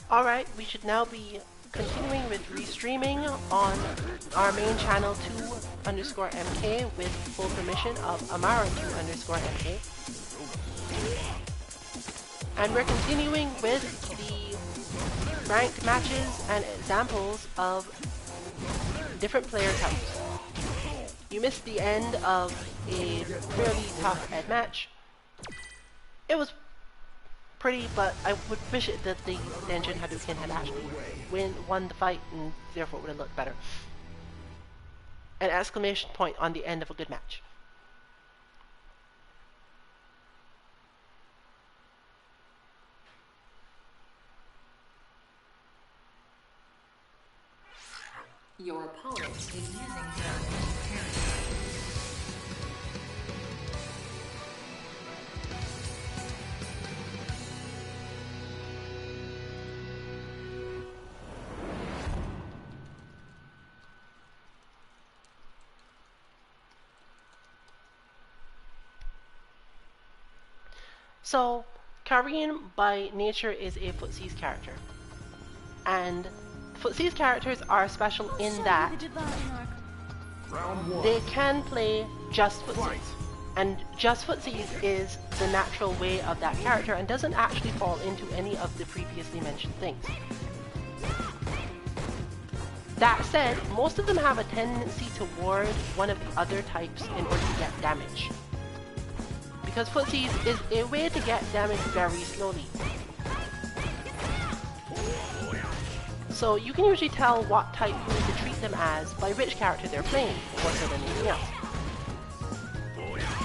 Alright, we should now be continuing with restreaming on our main channel 2_MK with full permission of Amara2_MK. And we're continuing with the ranked matches and examples of different player types. You missed the end of a fairly tough ed match. It was pretty, but I would wish it that the Denjin Hadouken had actually won the fight and therefore would have looked better. An exclamation point on the end of a good match. Your opponent is using their So, Kareen by nature is a Footsie's character. And Footsie's characters are special in that they can play just Footsies. And just Footsies is the natural way of that character and doesn't actually fall into any of the previously mentioned things. That said, most of them have a tendency toward one of the other types in order to get damage. Because Footsies is a way to get damage very slowly. So you can usually tell what type you need to treat them as by which character they're playing, more so than anything else.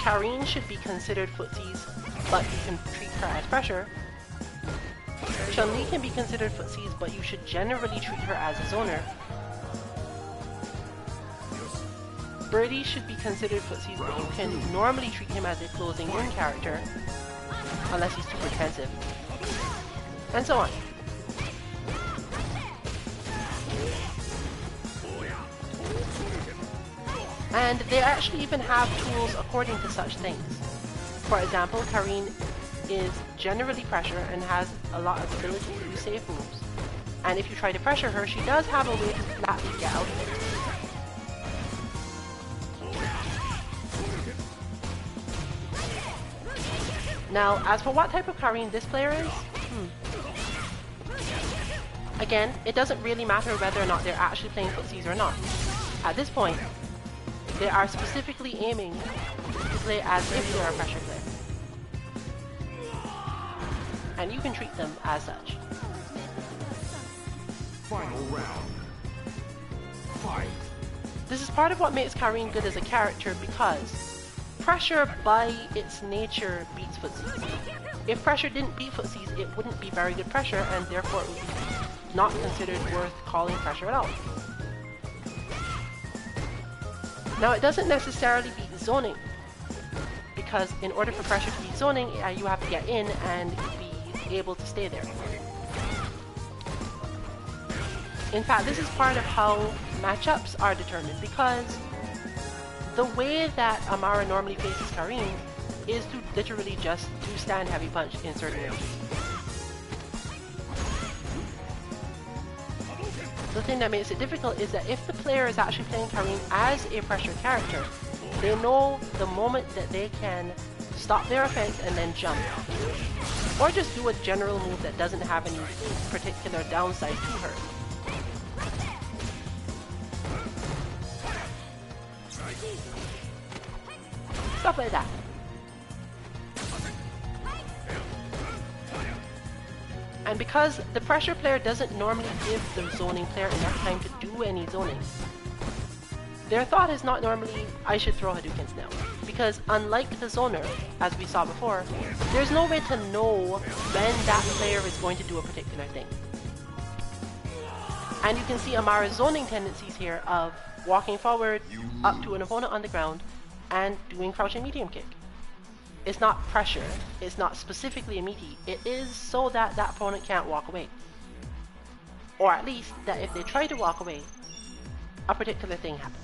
Kareen should be considered Footsies, but you can treat her as pressure. Chun-Li can be considered Footsies, but you should generally treat her as a zoner. Birdie should be considered Footsies, but you can normally treat him as a closing in character, unless he's super defensive. And so on. And they actually even have tools according to such things. For example, Kareen is generally pressure and has a lot of ability to do safe moves. And if you try to pressure her, she does have a way to flatly get out of it. Now, as for what type of Kareen this player is, again, it doesn't really matter whether or not they're actually playing Footsies or not. At this point, they are specifically aiming to play as if they're a pressure player. And you can treat them as such. Final round. Fight. This is part of what makes Kareen good as a character, because pressure by its nature beats Footsies. If pressure didn't beat Footsies, it wouldn't be very good pressure, and therefore it would be not considered worth calling pressure at all. Now, it doesn't necessarily beat zoning, because in order for pressure to beat zoning, you have to get in and be able to stay there. In fact, this is part of how matchups are determined, because the way that Amara normally faces Kareen is to literally just do stand heavy punch in certain ranges. The thing that makes it difficult is that if the player is actually playing Kareen as a pressure character, they know the moment that they can stop their offense and then jump. Or just do a general move that doesn't have any particular downside to her. Stuff like that. And because the pressure player doesn't normally give the zoning player enough time to do any zoning, their thought is not normally, I should throw Hadoukens now. Because unlike the zoner, as we saw before, there's no way to know when that player is going to do a particular thing. And you can see Amara's zoning tendencies here of walking forward, up to an opponent on the ground, and doing crouching medium kick. It's not pressure, it's not specifically a meaty, it is so that that opponent can't walk away. Or at least, that if they try to walk away, a particular thing happens.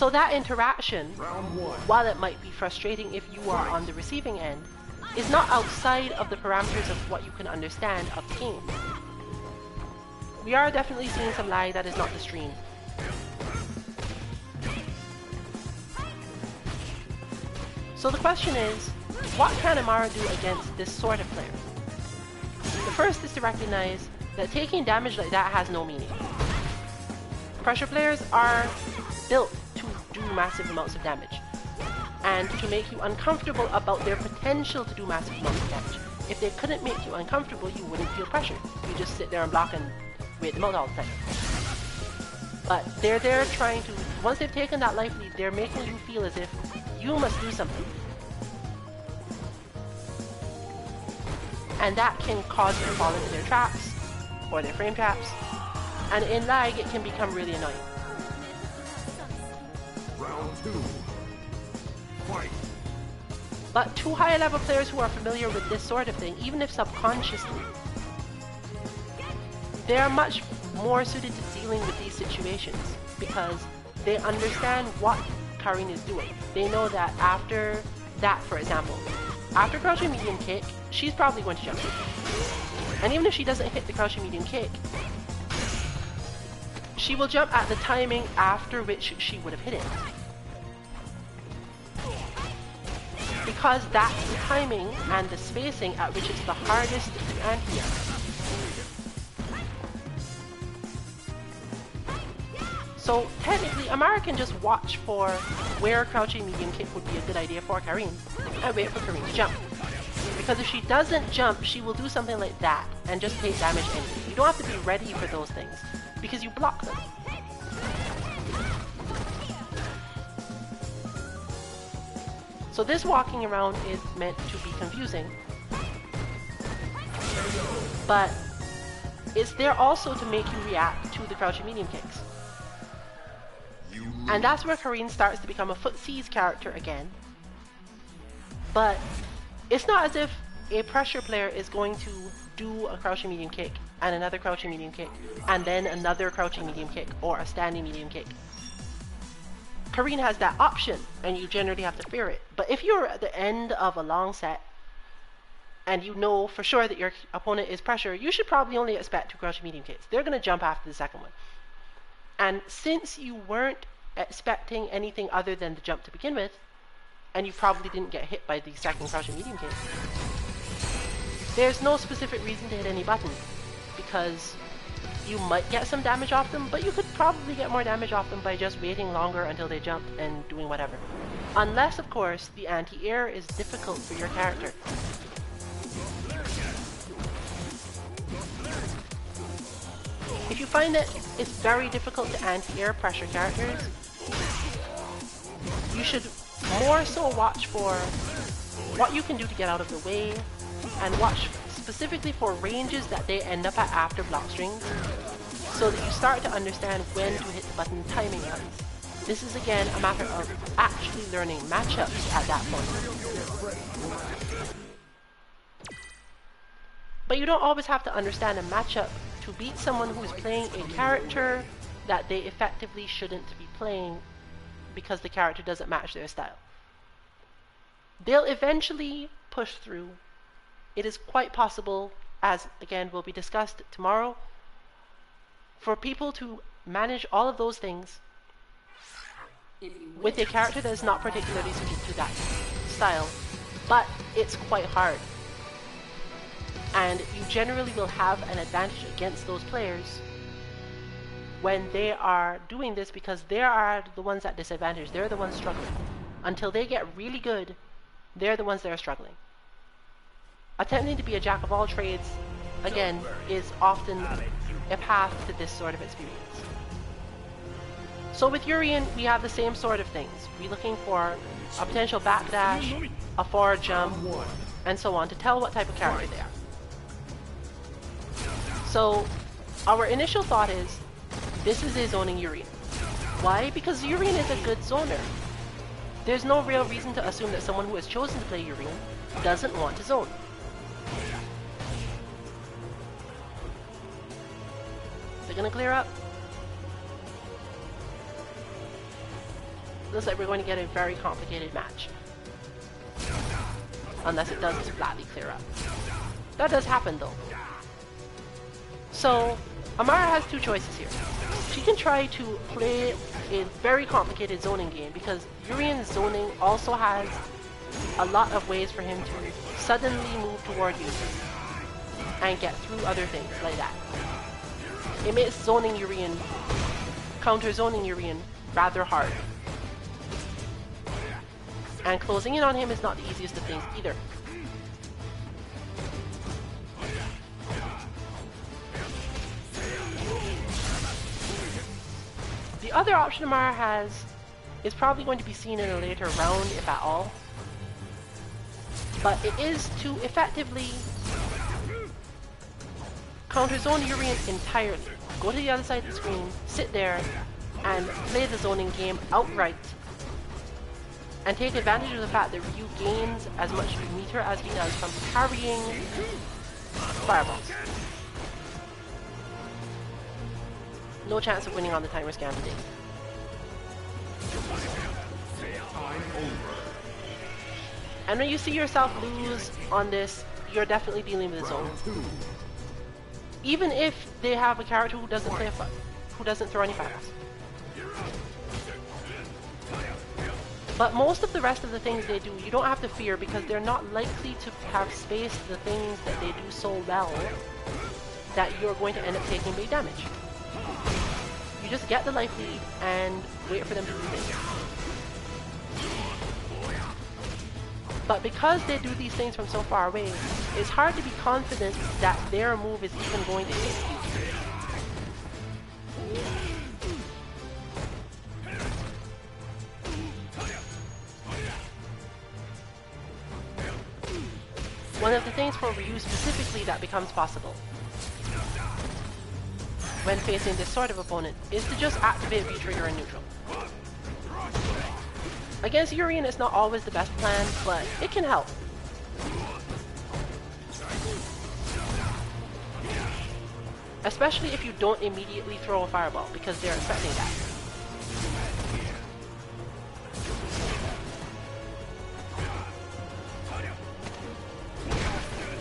So that interaction, Round 1. while it might be frustrating if you are on the receiving end, is not outside of the parameters of what you can understand of the game. We are definitely seeing some lag that is not the stream. So the question is, what can Amara do against this sort of player? The first is to recognize that taking damage like that has no meaning. Pressure players are built to do massive amounts of damage, and to make you uncomfortable about their potential to do massive amounts of damage. If they couldn't make you uncomfortable, you wouldn't feel pressured. You just sit there and block and wait them out all the time. But they're there trying to, once they've taken that life lead, they're making you feel as if you must do something. And that can cause you to fall into their traps, or their frame traps, and in lag it can become really annoying. Round 2. Fight. But to higher level players who are familiar with this sort of thing, even if subconsciously, they are much more suited to dealing with these situations because they understand what Karin is doing. They know that after that, for example, after crouching medium kick, she's probably going to jump. And even if she doesn't hit the crouching medium kick, she will jump at the timing after which she would have hit it. Because that's the timing and the spacing at which it's the hardest to anti-air. So technically, Amara can just watch for where crouching medium kick would be a good idea for Karin and wait for Karin to jump. Because if she doesn't jump, she will do something like that and just take damage anyway. You don't have to be ready for those things because you block them. So this walking around is meant to be confusing, but it's there also to make you react to the crouching medium kicks. And that's where Karin starts to become a footsies character again. But it's not as if a pressure player is going to do a crouching medium kick and another crouching medium kick and then another crouching medium kick or a standing medium kick. Karin has that option and you generally have to fear it. But if you're at the end of a long set and you know for sure that your opponent is pressure, you should probably only expect 2 crouching medium kicks. They're going to jump after the second one. And since you weren't expecting anything other than the jump to begin with, and you probably didn't get hit by the second crouching medium kick, there's no specific reason to hit any button, because you might get some damage off them, but you could probably get more damage off them by just waiting longer until they jump and doing whatever. Unless, of course, the anti-air is difficult for your character. If you find that it's very difficult to anti-air pressure characters, you should more so watch for what you can do to get out of the way, and watch specifically for ranges that they end up at after block strings, so that you start to understand when to hit the button timing-wise. This is again a matter of actually learning matchups at that point. But you don't always have to understand a matchup to beat someone who is playing a character that they effectively shouldn't be playing because the character doesn't match their style. They'll eventually push through. It is quite possible, as again will be discussed tomorrow, for people to manage all of those things with a character that is not particularly suited to that style, but it's quite hard. And you generally will have an advantage against those players when they are doing this, because they are the ones at disadvantage. They're the ones struggling. Until they get really good, they're the ones that are struggling. Attempting to be a jack of all trades, again, is often a path to this sort of experience. So with Urien, we have the same sort of things. We're looking for a potential backdash, a forward jump, and so on to tell what type of character they are. So our initial thought is, this is a zoning Urien. Why? Because Urien is a good zoner. There's no real reason to assume that someone who has chosen to play Urien doesn't want to zone. Is it gonna clear up? looks like we're going to get a very complicated match. Unless it does just flatly clear up. That does happen though. So, Amara has two choices here. She can try to play a very complicated zoning game because Urian's zoning also has a lot of ways for him to suddenly move toward you and get through other things like that. It makes zoning Urian, counter zoning Urian, rather hard. And closing in on him is not the easiest of things either. The other option Amara has is probably going to be seen in a later round, if at all. But it is to effectively counter zone Urian entirely. Go to the other side of the screen, sit there, and play the zoning game outright. And take advantage of the fact that Ryu gains as much meter as he does from parrying fireballs. No chance of winning on the timer scan today. And when you see yourself lose on this, you're definitely dealing with a zone. Even if they have a character who doesn't play who doesn't throw any fireballs. But most of the rest of the things they do, you don't have to fear because they're not likely to have spaced the things that they do so well that you're going to end up taking big damage. You just get the life lead and wait for them to do things. But because they do these things from so far away, it's hard to be confident that their move is even going to hit you. One of the things for Ryu specifically that becomes possible when facing this sort of opponent is to just activate V-trigger in neutral. Against Urian it's not always the best plan, but it can help. Especially if you don't immediately throw a fireball, because they're expecting that.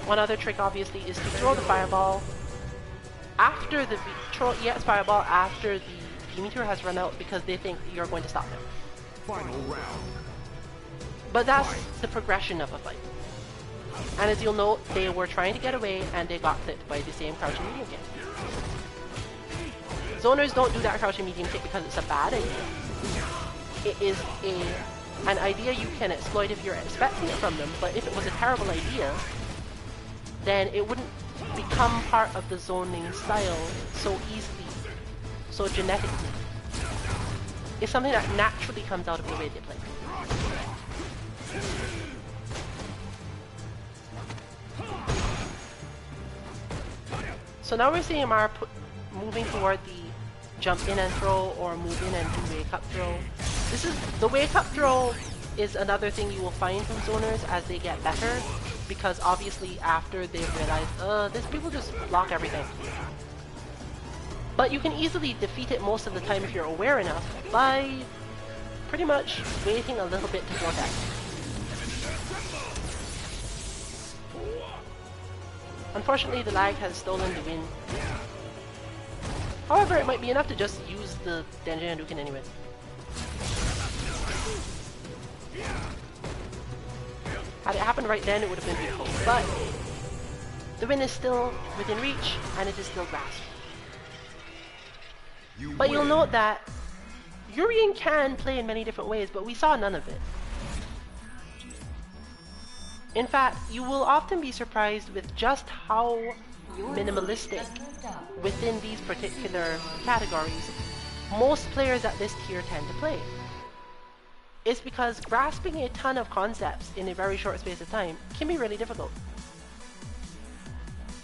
One other trick obviously is to throw the fireball after the throw EX fireball after the V-meter has run out because they think you're going to stop them. Final round. But that's the progression of a fight. And as you'll note, they were trying to get away and they got clipped by the same crouching medium kick. Zoners don't do that crouching medium kick because it's a bad idea. It is an idea you can exploit if you're expecting it from them, but if it was a terrible idea, then it wouldn't become part of the zoning style so easily, so genetically. It's something that naturally comes out of the way they play. So now we're seeing Amara moving toward the jump in and throw, or move in and do wake up throw. The wake up throw is another thing you will find from zoners as they get better, because obviously after they've realized, these people just block everything. But you can easily defeat it most of the time if you're aware enough by pretty much waiting a little bit to protect. Unfortunately, the lag has stolen the win. However, it might be enough to just use the Denjin Hadouken anyway. Had it happened right then, it would have been beautiful. But the win is still within reach, and it is still grasped. But you'll note that Urian can play in many different ways, but we saw none of it. In fact, you will often be surprised with just how minimalistic within these particular categories most players at this tier tend to play. It's because grasping a ton of concepts in a very short space of time can be really difficult.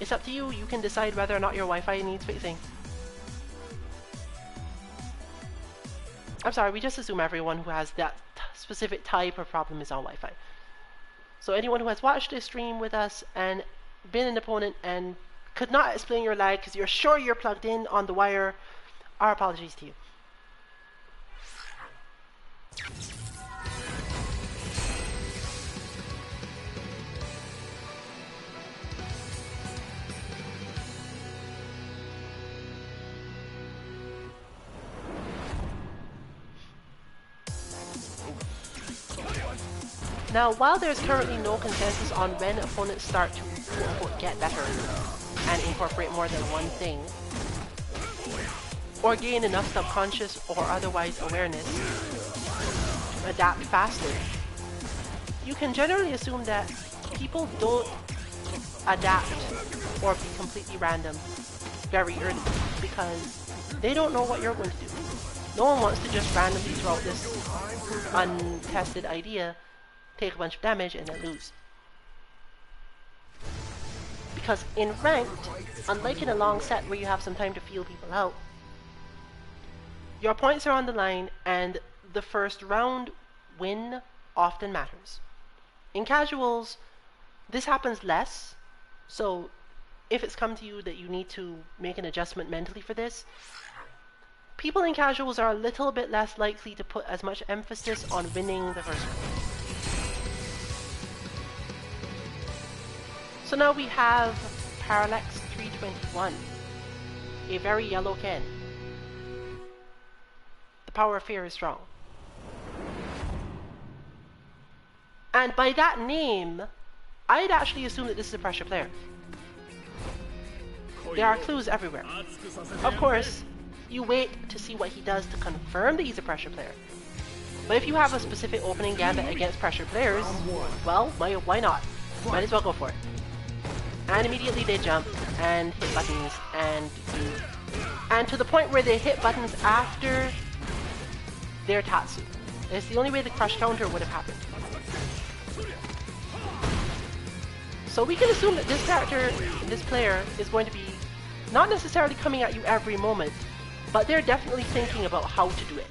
It's up to you, you can decide whether or not your Wi-Fi needs fixing. I'm sorry, we just assume everyone who has that specific type of problem is on Wi-Fi. So anyone who has watched this stream with us and been an opponent and could not explain your lag because you're sure you're plugged in on the wire, our apologies to you. Now, while there's currently no consensus on when opponents start to quote-unquote get better and incorporate more than one thing, or gain enough subconscious or otherwise awareness to adapt faster, you can generally assume that people don't adapt or be completely random very early because they don't know what you're going to do. No one wants to just randomly throw out this untested idea, take a bunch of damage, and then lose. Because in ranked, unlike in a long set where you have some time to feel people out, your points are on the line and the first round win often matters. In casuals, this happens less, so if it's come to you that you need to make an adjustment mentally for this, people in casuals are a little bit less likely to put as much emphasis on winning the first round. So now we have Parallax 321, a very yellow Ken. The power of fear is strong. And by that name, I'd actually assume that this is a pressure player. There are clues everywhere. Of course, you wait to see what he does to confirm that he's a pressure player. But if you have a specific opening gambit against pressure players, well, why not? Might as well go for it. And immediately they jump and hit buttons and to the point where they hit buttons after their Tatsu. It's the only way the crush counter would have happened. So we can assume that this character, this player, is going to be not necessarily coming at you every moment, but they're definitely thinking about how to do it.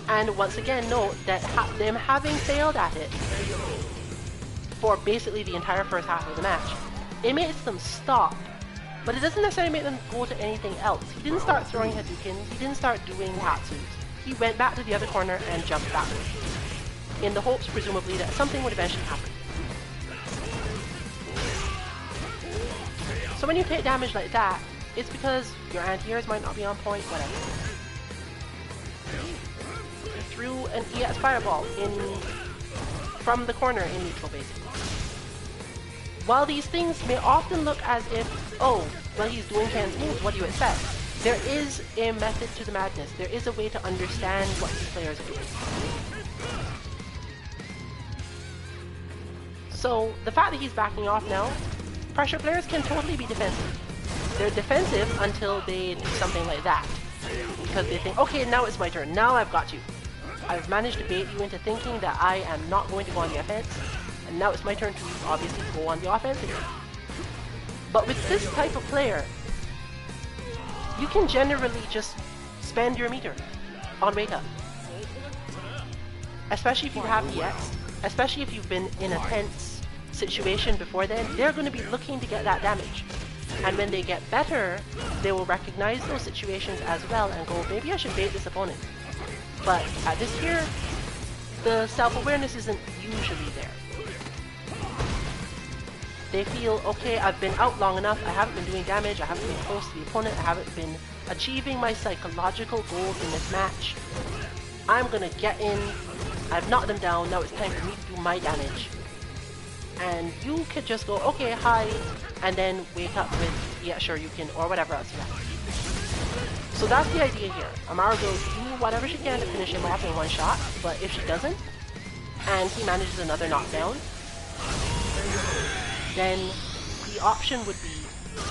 And once again, note that them having failed at it for basically the entire first half of the match, it makes them stop, but it doesn't necessarily make them go to anything else. He didn't start throwing Hadoukens, he didn't start doing Tatsus. He went back to the other corner and jumped backwards, in the hopes, presumably, that something would eventually happen. So when you take damage like that, it's because your anti-airs might not be on point, whatever. He threw an EX fireball from the corner in neutral, basically. While these things may often look as if, oh, well, he's doing Ken's moves, what do you expect? There is a method to the madness. There is a way to understand what these players are doing. So the fact that he's backing off now, pressure players can totally be defensive. They're defensive until they do something like that. Because they think, okay, now it's my turn. Now I've got you. I've managed to bait you into thinking that I am not going to go on the offense. And now it's my turn to obviously go on the offense again. But with this type of player, you can generally just spend your meter on wake up. Especially if you have EX. Especially if you've been in a tense situation before then, they're going to be looking to get that damage. And when they get better, they will recognize those situations as well and go, maybe I should bait this opponent. But at this tier, the self-awareness isn't usually there. They feel, okay, I've been out long enough, I haven't been doing damage, I haven't been close to the opponent, I haven't been achieving my psychological goals in this match. I'm gonna get in, I've knocked them down, now it's time for me to do my damage. And you could just go, okay, hi, and then wake up with, yeah, sure, you can, or whatever else you have. So that's the idea here. Amara will do whatever she can to finish him off in one shot, but if she doesn't, and he manages another knockdown, then the option would be,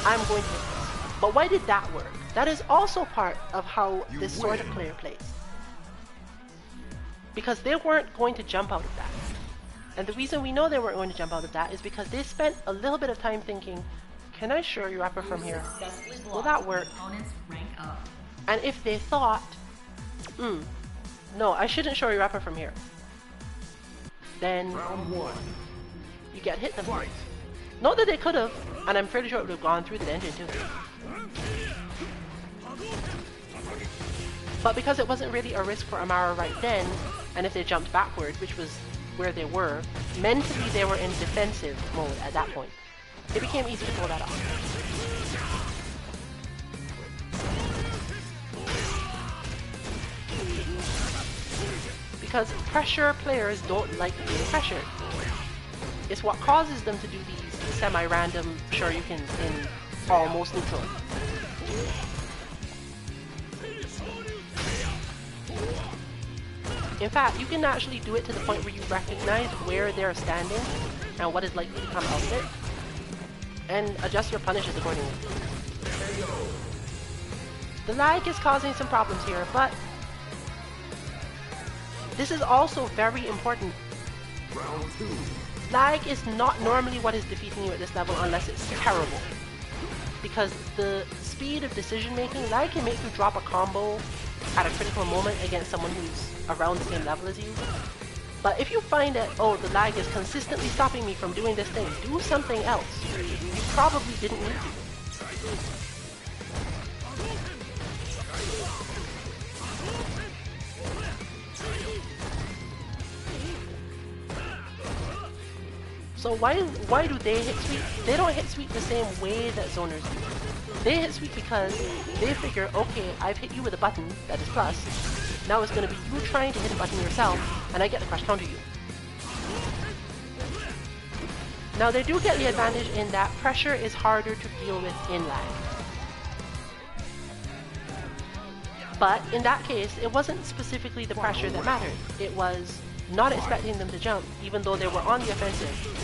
I'm going to hit this. But why did that work? That is also part of how this sort of player plays. Because they weren't going to jump out of that. And the reason we know they weren't going to jump out of that is because they spent a little bit of time thinking, can I shore you upper from here? Will that work? And if they thought, no, I shouldn't shore you upper from here, then you get hit them. Not that they could have, and I'm pretty sure it would have gone through the engine too. But because it wasn't really a risk for Amara right then, and if they jumped backward, which was where they were, mentally they were in defensive mode at that point. It became easy to pull that off. because pressure players don't like being pressured. It's what causes them to do these semi-random shoryukens in almost neutral. In fact, you can actually do it to the point where you recognize where they're standing and what is likely to come out of it, and adjust your punishes accordingly. The lag is causing some problems here, but this is also very important. Round 2. Lag is not normally what is defeating you at this level unless it's terrible. Because the speed of decision making, lag can make you drop a combo at a critical moment against someone who's around the same level as you. But if you find that, oh, the lag is consistently stopping me from doing this thing, do something else. You probably didn't need to. So why do they hit sweep? They don't hit sweep the same way that zoners do. They hit sweep because they figure, okay, I've hit you with a button that is plus. Now it's going to be you trying to hit a button yourself, and I get to crush counter you. Now they do get the advantage in that pressure is harder to deal with in lag. But in that case, it wasn't specifically the pressure that mattered. It was not expecting them to jump, even though they were on the offensive.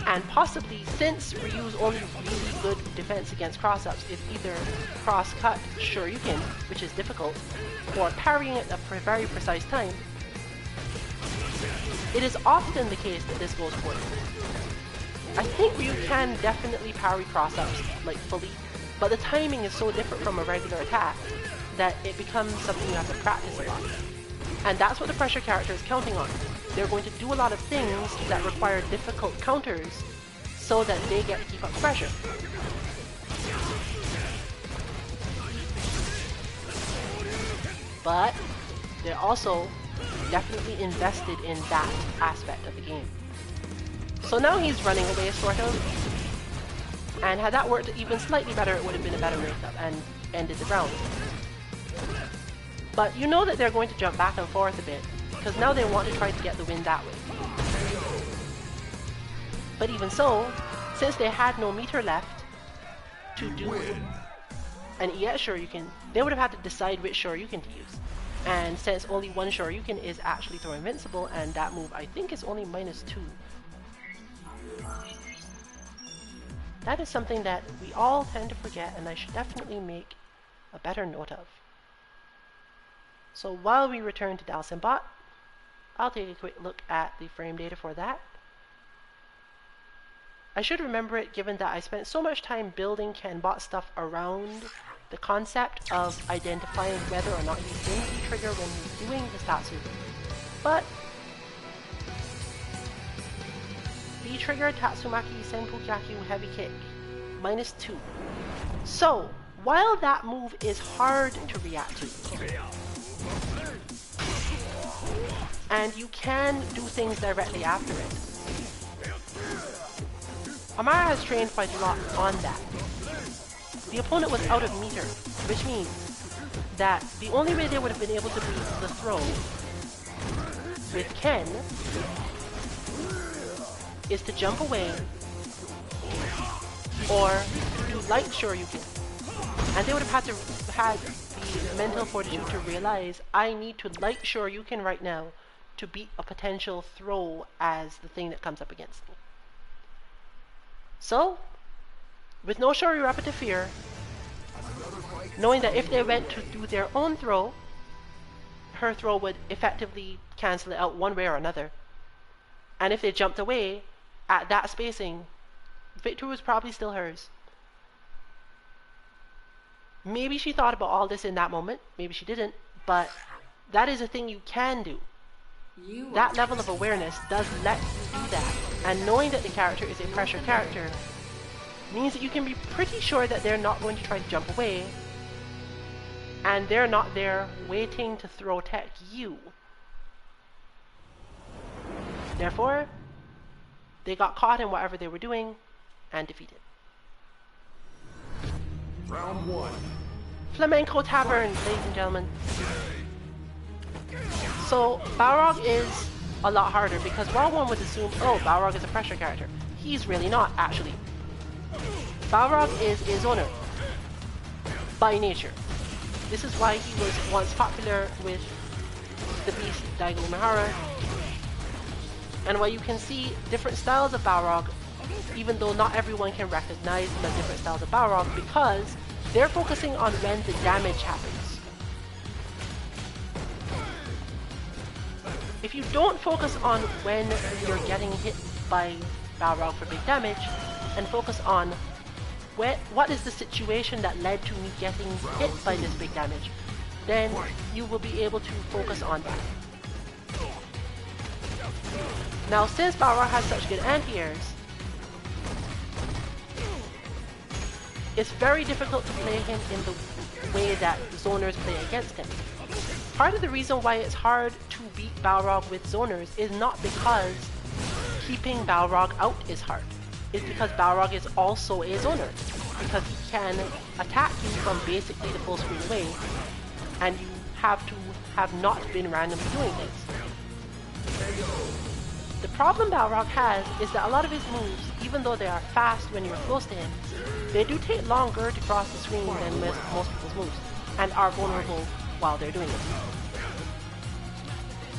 And possibly, since Ryu's only really good defense against cross-ups is either cross-cut shoryuken, which is difficult, or parrying at a very precise time, it is often the case that this goes poorly. I think Ryu can definitely parry cross-ups, like fully, but the timing is so different from a regular attack that it becomes something you have to practice a lot. And that's what the pressure character is counting on. They're going to do a lot of things that require difficult counters so that they get to keep up the pressure. But they're also definitely invested in that aspect of the game. So now he's running away, sort of. And had that worked even slightly better, it would have been a better breakup and ended the round. But you know that they're going to jump back and forth a bit, because now they want to try to get the win that way. But even so, since they had no meter left to do an EX shoryuken, they would have had to decide which shoryuken to use. And since only one shoryuken is actually throw invincible, and that move I think is only -2. That is something that we all tend to forget, and I should definitely make a better note of. So while we return to Dalsimbot, I'll take a quick look at the frame data for that. I should remember it given that I spent so much time building Canbot stuff around the concept of identifying whether or not he's in V-trigger when he's doing the statsu. But V-trigger Tatsumaki Senpukyaku heavy kick, -2. So while that move is hard to react to, and you can do things directly after it, Amara has trained quite a lot on that. The opponent was out of meter, which means that the only way they would have been able to beat the throw with Ken is to jump away or do light shoryuken. And they would have had to had the mental fortitude to realize, I need to light shoryuken right now to beat a potential throw as the thing that comes up against me. So, with no Shoryuken to fear, knowing that if they went to do their own throw, her throw would effectively cancel it out one way or another. And if they jumped away at that spacing, victory was probably still hers. Maybe she thought about all this in that moment, maybe she didn't, but that is a thing you can do. That level of awareness does let you do that, and knowing that the character is a pressure character means that you can be pretty sure that they're not going to try to jump away, and they're not there waiting to throw tech you. Therefore, they got caught in whatever they were doing and defeated. Round 1. Flamenco Tavern, ladies and gentlemen. So Balrog is a lot harder because while one would assume, oh, Balrog is a pressure character, he's really not, actually. Balrog is a zoner by nature. This is why he was once popular with the beast Daigo Umehara, and why you can see different styles of Balrog, even though not everyone can recognize them as different styles of Balrog, because they're focusing on when the damage happens. If you don't focus on when you're getting hit by Balrog for big damage, and focus on what is the situation that led to me getting hit by this big damage, then you will be able to focus on that. Now, since Balrog has such good anti-airs, it's very difficult to play him in the way that zoners play against him. Part of the reason why it's hard to beat Balrog with zoners is not because keeping Balrog out is hard. It's because Balrog is also a zoner. Because he can attack you from basically the full screen away, and you have to have not been randomly doing things. The problem Balrog has is that a lot of his moves, even though they are fast when you're close to him, they do take longer to cross the screen than most people's moves, and are vulnerable while they're doing it.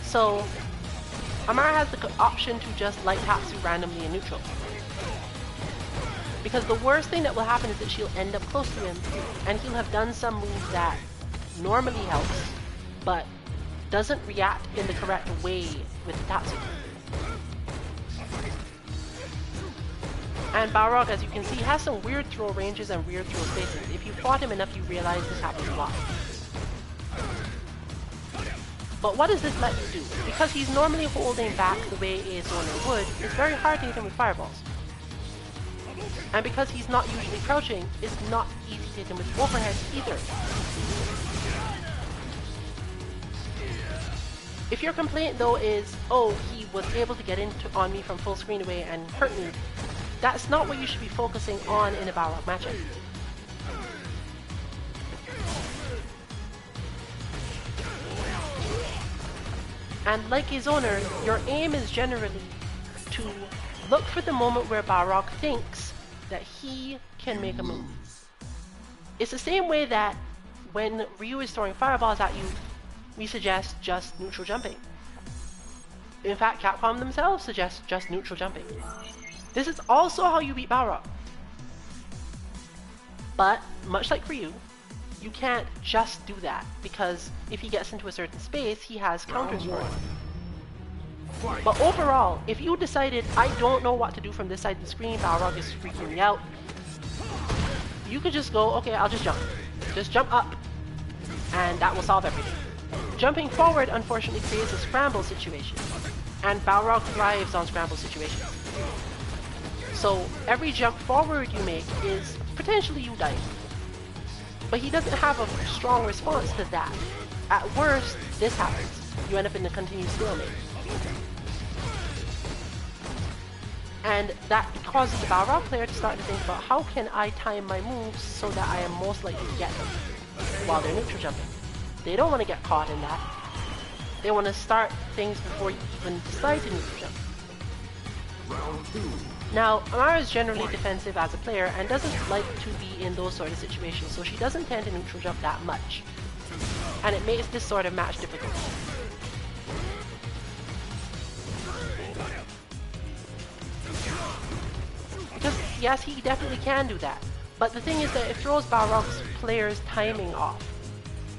So, Amara has the option to just light Tatsu randomly in neutral. Because the worst thing that will happen is that she'll end up close to him, and he'll have done some move that normally helps, but doesn't react in the correct way with Tatsu. And Balrog, as you can see, has some weird throw ranges and weird throw spaces. If you fought him enough, you realize this happens a lot. But what does this let you do? Because he's normally holding back the way a zoner would, it's very hard to hit him with fireballs. And because he's not usually crouching, it's not easy to hit him with overheads either. If your complaint though is, oh, he was able to get on me from full screen away and hurt me, that's not what you should be focusing on in a Balrog matchup. And like a zoner, your aim is generally to look for the moment where Balrog thinks that he can make a move. It's the same way that when Ryu is throwing fireballs at you, we suggest just neutral jumping. In fact, Capcom themselves suggest just neutral jumping. This is also how you beat Balrog. But, much like Ryu, you can't just do that, because if he gets into a certain space, he has counters for it. But overall, if you decided, I don't know what to do from this side of the screen, Balrog is freaking me out, you could just go, okay, I'll just jump. Just jump up, and that will solve everything. Jumping forward, unfortunately, creates a scramble situation, and Balrog thrives on scramble situations. So every jump forward you make is potentially you dying. But he doesn't have a strong response to that. At worst, this happens. You end up in a continued stalemate. And that causes the Balrog player to start to think about how can I time my moves so that I am most likely to get them while they're neutral jumping. They don't want to get caught in that. They want to start things before you even decide to neutral jump. Round 2. Now, Amara is generally defensive as a player and doesn't like to be in those sort of situations, so she doesn't tend to neutral jump that much. And it makes this sort of match difficult. Because, yes, he definitely can do that, but the thing is that it throws Balrog's players' timing off.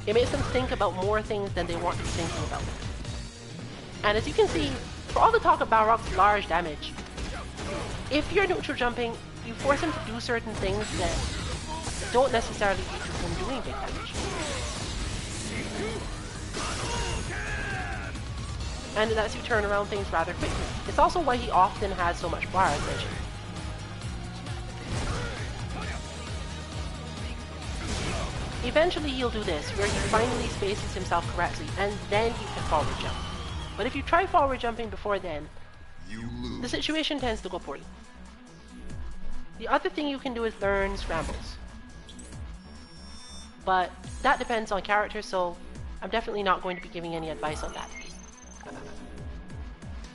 It makes them think about more things than they want to be thinking about. And as you can see, for all the talk of Balrog's large damage, if you're neutral jumping, you force him to do certain things that don't necessarily lead to him doing big damage. And it lets you turn around things rather quickly. It's also why he often has so much bar, as mentioned. Eventually he'll do this, where he finally spaces himself correctly, and then he can forward jump. But if you try forward jumping before then, the situation tends to go poorly. The other thing you can do is learn scrambles. But that depends on character, so I'm definitely not going to be giving any advice on that.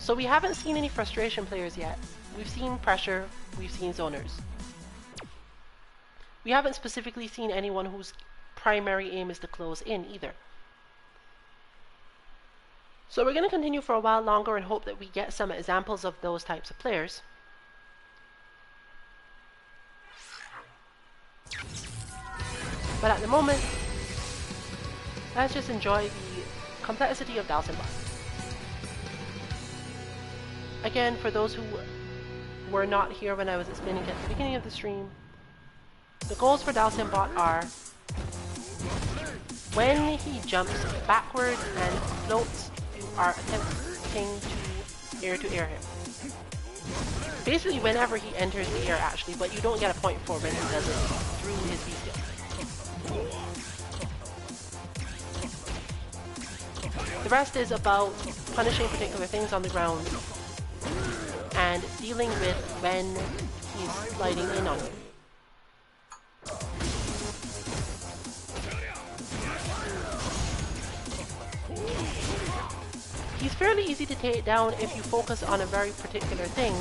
So we haven't seen any frustration players yet. We've seen pressure, we've seen zoners. We haven't specifically seen anyone whose primary aim is to close in either. So we're going to continue for a while longer and hope that we get some examples of those types of players. But at the moment, let's just enjoy the complexity of Dalsim Bot. Again, for those who were not here when I was explaining at the beginning of the stream, the goals for Dalsim Bot are when he jumps backward and floats, you are attempting to air him. Basically whenever he enters the air actually, but you don't get a point for when he does it through his B skill. The rest is about punishing particular things on the ground and dealing with when he's sliding in on you. He's fairly easy to take down if you focus on a very particular thing,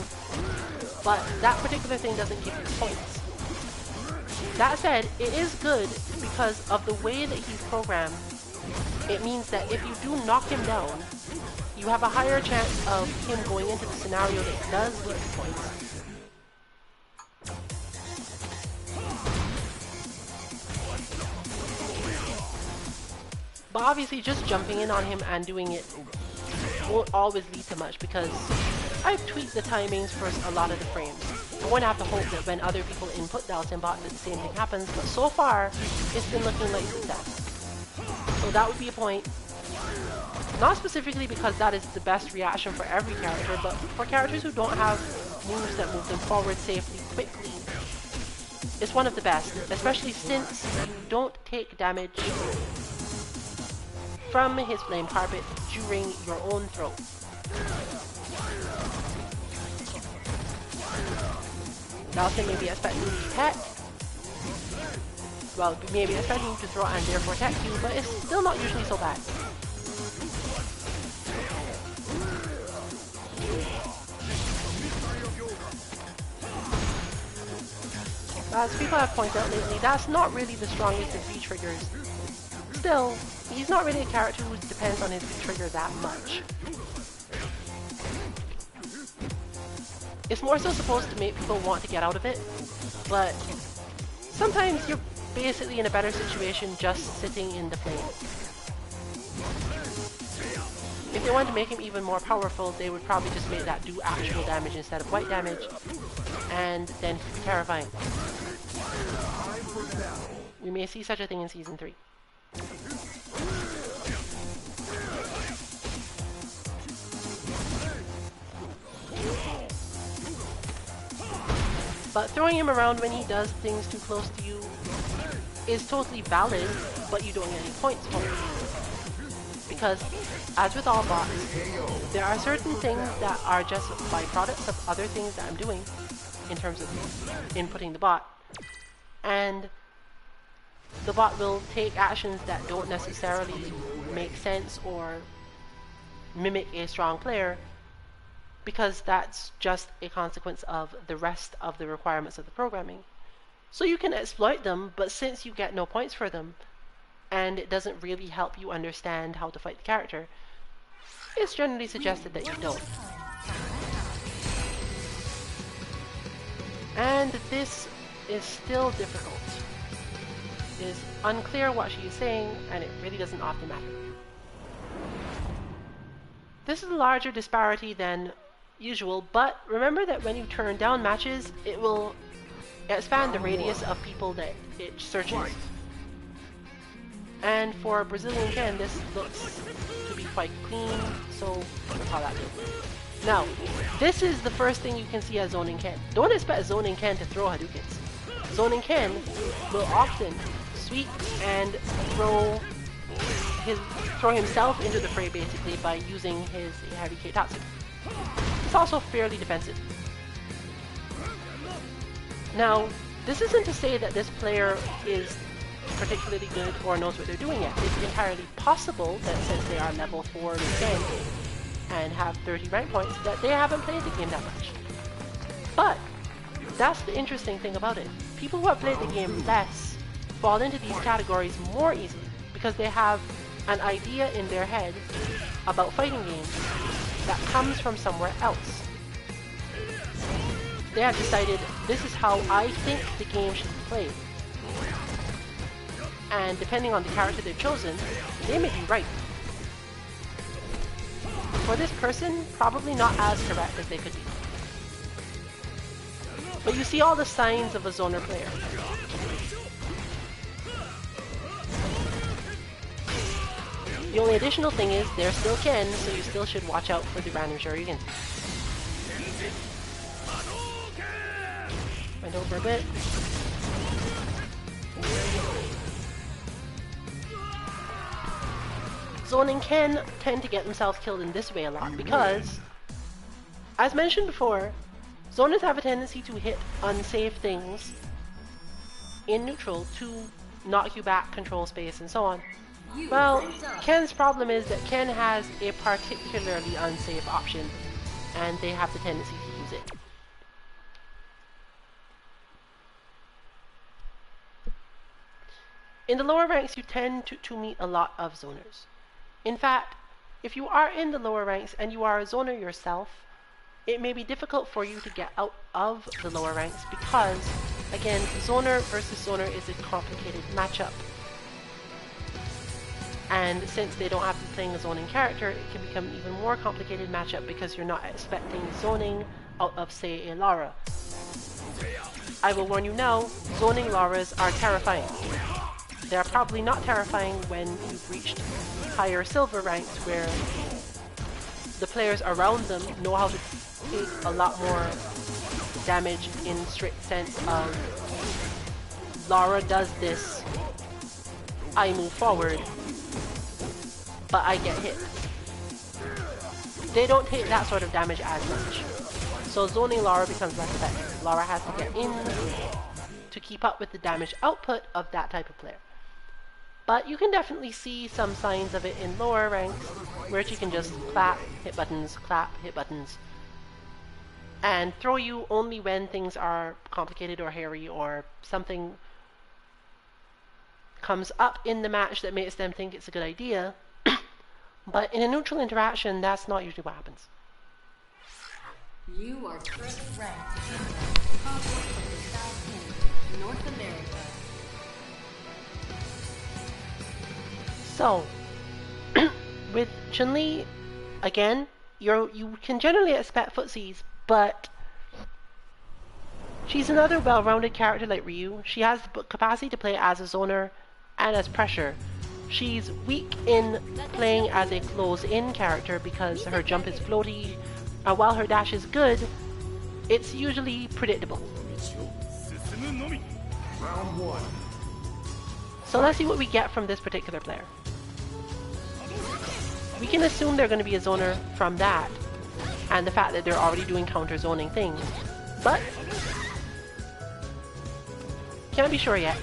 but that particular thing doesn't give you points. That said, it is good because of the way that he's programmed. It means that if you do knock him down, you have a higher chance of him going into the scenario that does give you points. But obviously just jumping in on him and doing it won't always lead to much because I've tweaked the timings for a lot of the frames. I won't have to hope that when other people input Dalsim Bot that the same thing happens, but so far it's been looking like success. So that would be a point. Not specifically because that is the best reaction for every character, but for characters who don't have moves that move them forward safely, quickly, it's one of the best, especially since you don't take damage from his flame carpet during your own throw. Dalsim may be expecting you to tech. Well, maybe expecting you to throw and therefore tech you, but it's still not usually so bad. As people have pointed out lately, that's not really the strongest of V-triggers. Still, he's not really a character who depends on his V-trigger that much. It's more so supposed to make people want to get out of it, but sometimes you're basically in a better situation just sitting in the flame. If they wanted to make him even more powerful, they would probably just make that do actual damage instead of white damage, and then he'd be terrifying. We may see such a thing in Season 3. But throwing him around when he does things too close to you is totally valid, but you don't get any points for it. Because, as with all bots, there are certain things that are just byproducts of other things that I'm doing in terms of inputting the bot. And the bot will take actions that don't necessarily make sense or mimic a strong player, because that's just a consequence of the rest of the requirements of the programming. So you can exploit them, but since you get no points for them, and it doesn't really help you understand how to fight the character, it's generally suggested that you don't. And this is still difficult. It is unclear what she is saying, and it really doesn't often matter. This is a larger disparity than usual, but remember that when you turn down matches, it will expand the radius of people that it searches. And for Brazilian Ken, this looks to be quite clean, so we'll call that good. Now, this is the first thing you can see as Zoning Ken. Don't expect Zoning Ken to throw Hadoukens. Zoning Ken will often sweep and throw himself into the fray basically by using his heavy Keitatsu. It's also fairly defensive. Now, this isn't to say that this player is particularly good or knows what they're doing yet. It's entirely possible that since they are level 4 in the game, and have 30 rank points that they haven't played the game that much. But that's the interesting thing about it. People who have played the game less fall into these categories more easily because they have an idea in their head about fighting games that comes from somewhere else. They have decided, this is how I think the game should be played. And depending on the character they've chosen, they may be right. For this person, probably not as correct as they could be. But you see all the signs of a zoner player. The only additional thing is, they're still Ken, so you still should watch out for the random Shoryuken. Went over a bit. Zoning Ken tend to get themselves killed in this way a lot because, as mentioned before, zoners have a tendency to hit unsafe things in neutral to knock you back, control space, and so on. Well, Ken's problem is that Ken has a particularly unsafe option, and they have the tendency to use it. In the lower ranks, you tend to meet a lot of zoners. In fact, if you are in the lower ranks and you are a zoner yourself, it may be difficult for you to get out of the lower ranks because, again, zoner versus zoner is a complicated matchup. And since they don't have to be playing a zoning character, it can become an even more complicated matchup because you're not expecting zoning out of, say, a Lara. I will warn you now, zoning Laras are terrifying. They're probably not terrifying when you've reached higher silver ranks where the players around them know how to take a lot more damage in strict sense of Lara does this, I move forward, but I get hit. They don't take that sort of damage as much. So zoning Lara becomes less effective. Lara has to get in to keep up with the damage output of that type of player. But you can definitely see some signs of it in lower ranks, where she can just clap, hit buttons, and throw you only when things are complicated or hairy or something comes up in the match that makes them think it's a good idea. But in a neutral interaction, that's not usually what happens. You are currently ranked in North America. So, with Chun-Li, again, you can generally expect footsies, but she's another well-rounded character like Ryu. She has the capacity to play as a zoner and as pressure. She's weak in playing as a close-in character because her jump is floaty, and while her dash is good, it's usually predictable. Round one. So let's see what we get from this particular player. We can assume they're going to be a zoner from that, and the fact that they're already doing counter-zoning things, but can't be sure yet.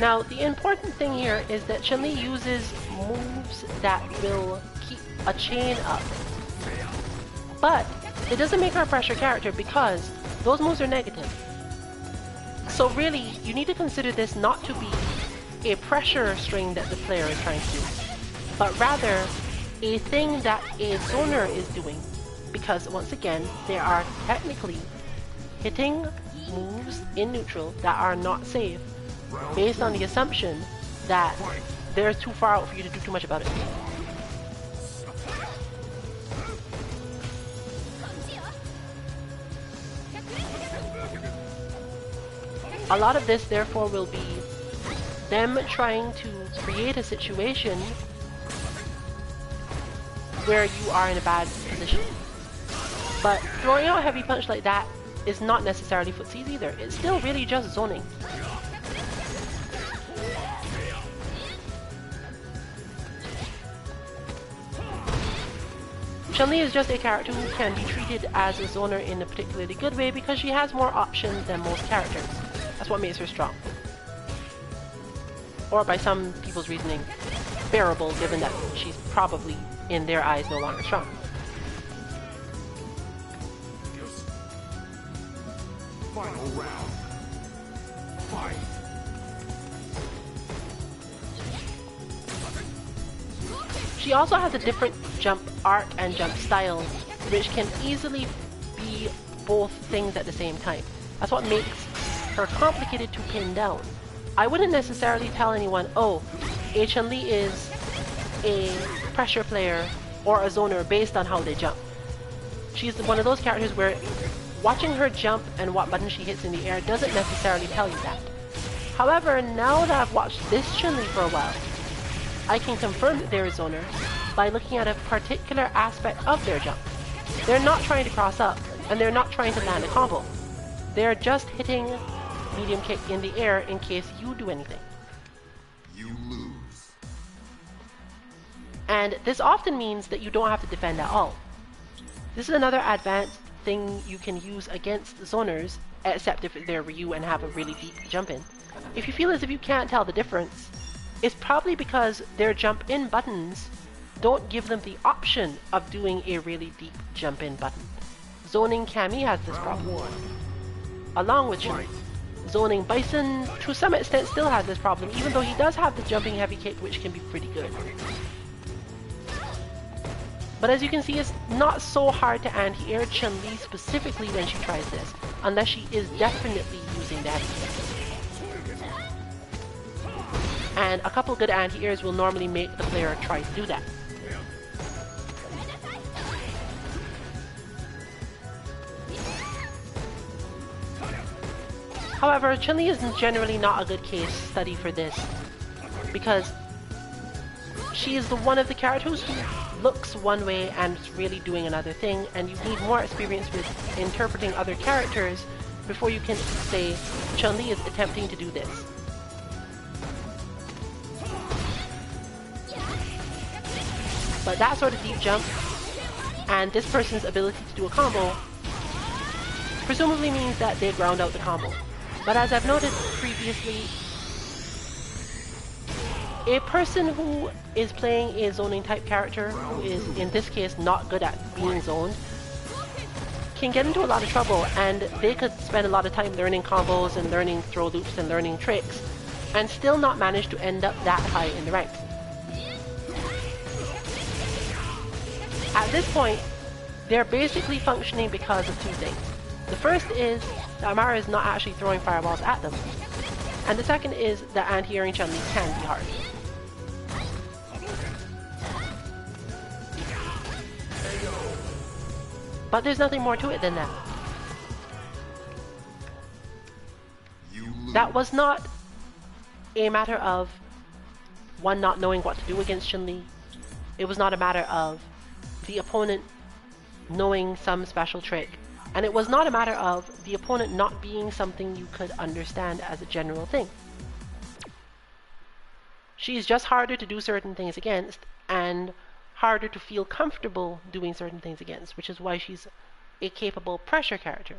Now, the important thing here is that Chun-Li uses moves that will keep a chain up. But it doesn't make her a pressure character because those moves are negative. So really, you need to consider this not to be a pressure string that the player is trying to do, but rather a thing that a zoner is doing. Because once again, they are technically hitting moves in neutral that are not safe, based on the assumption that they're too far out for you to do too much about it. A lot of this, therefore, will be them trying to create a situation where you are in a bad position. But throwing out a heavy punch like that is not necessarily footsies either. It's still really just zoning. Chun-Li is just a character who can be treated as a zoner in a particularly good way because she has more options than most characters. That's what makes her strong. Or by some people's reasoning, bearable, given that she's probably, in their eyes, no longer strong. Final round. Fight. She also has a different jump arc and jump style, which can easily be both things at the same time. That's what makes her complicated to pin down. I wouldn't necessarily tell anyone, oh, Chun-Li is a pressure player or a zoner based on how they jump. She's one of those characters where watching her jump and what button she hits in the air doesn't necessarily tell you that. However, now that I've watched this Chun-Li for a while, I can confirm that they're a zoner by looking at a particular aspect of their jump. They're not trying to cross up, and they're not trying to land a combo. They're just hitting medium kick in the air in case you do anything. You lose. And this often means that you don't have to defend at all. This is another advanced thing you can use against zoners, except if they're Ryu and have a really deep jump in. If you feel as if you can't tell the difference, it's probably because their jump in buttons don't give them the option of doing a really deep jump in button. Zoning Cammy has this problem, along with Chun. Zoning Bison to some extent still has this problem, even though he does have the jumping heavy kick, which can be pretty good. But as you can see, it's not so hard to anti-air Chun-Li specifically when she tries this, unless she is definitely using the heavy kick. And a couple good anti-airs will normally make the player try to do that. However, Chun-Li is generally not a good case study for this, because she is the one of the characters who looks one way and is really doing another thing, and you need more experience with interpreting other characters before you can say Chun-Li is attempting to do this. But that sort of deep jump and this person's ability to do a combo presumably means that they ground out the combo. But as I've noted previously, a person who is playing a zoning type character, who is in this case not good at being zoned, can get into a lot of trouble, and they could spend a lot of time learning combos and learning throw loops and learning tricks and still not manage to end up that high in the ranks. At this point, they're basically functioning because of two things. The first is that Amara is not actually throwing fireballs at them, and the second is that anti-airing Chun-Li can be hard. But there's nothing more to it than that. That was not a matter of one not knowing what to do against Chun-Li. It was not a matter of the opponent knowing some special trick. And it was not a matter of the opponent not being something you could understand as a general thing. She's just harder to do certain things against, and harder to feel comfortable doing certain things against, which is why she's a capable pressure character.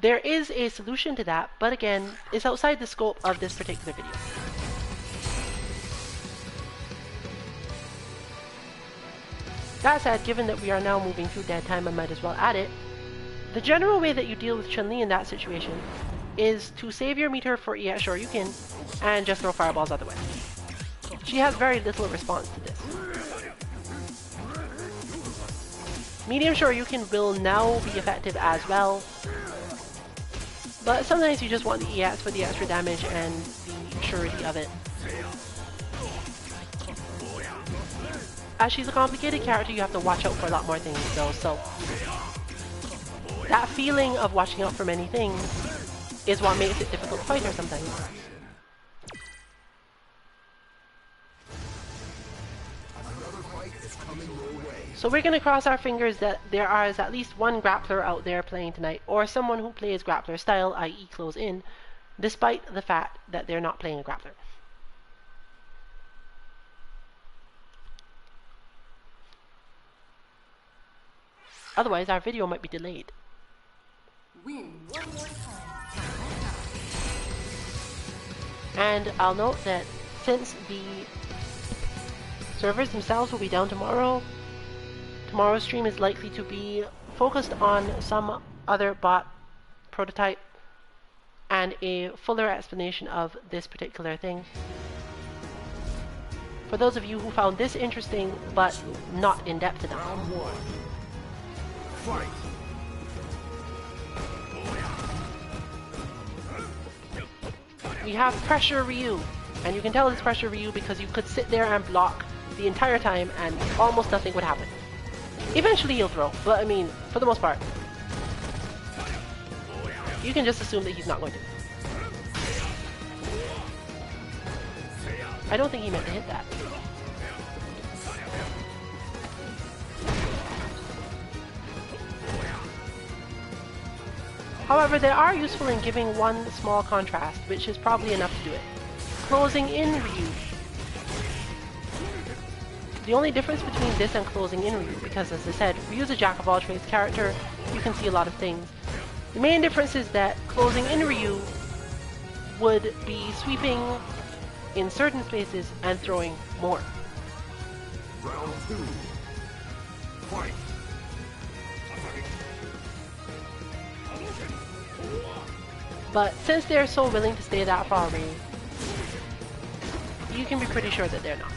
There is a solution to that, but again, it's outside the scope of this particular video. That said, given that we are now moving through dead time, I might as well add it. The general way that you deal with Chun-Li in that situation is to save your meter for EX Shoryuken and just throw fireballs out the way. She has very little response to this. Medium Shoryuken will now be effective as well, but sometimes you just want the EX for the extra damage and the surety of it. As she's a complicated character, you have to watch out for a lot more things though, so that feeling of watching out for many things is what makes it difficult to fight her sometimes. So we're going to cross our fingers that there is at least one grappler out there playing tonight, or someone who plays grappler style, i.e. close in, despite the fact that they're not playing a grappler. Otherwise, our video might be delayed. Win one more time. And I'll note that since the servers themselves will be down tomorrow, tomorrow's stream is likely to be focused on some other bot prototype and a fuller explanation of this particular thing. For those of you who found this interesting but not in depth enough. Round one. Fight. We have Pressure Ryu, and you can tell it's Pressure Ryu because you could sit there and block the entire time and almost nothing would happen. Eventually he'll throw, but I mean, for the most part, you can just assume that he's not going to. I don't think he meant to hit that. However, they are useful in giving one small contrast, which is probably enough to do it. Closing in Ryu. The only difference between this and closing in Ryu, because as I said, Ryu's a jack of all trades character, you can see a lot of things. The main difference is that closing in Ryu would be sweeping in certain spaces and throwing more. Round two. Fight. But since they're so willing to stay that far away, you can be pretty sure that they're not.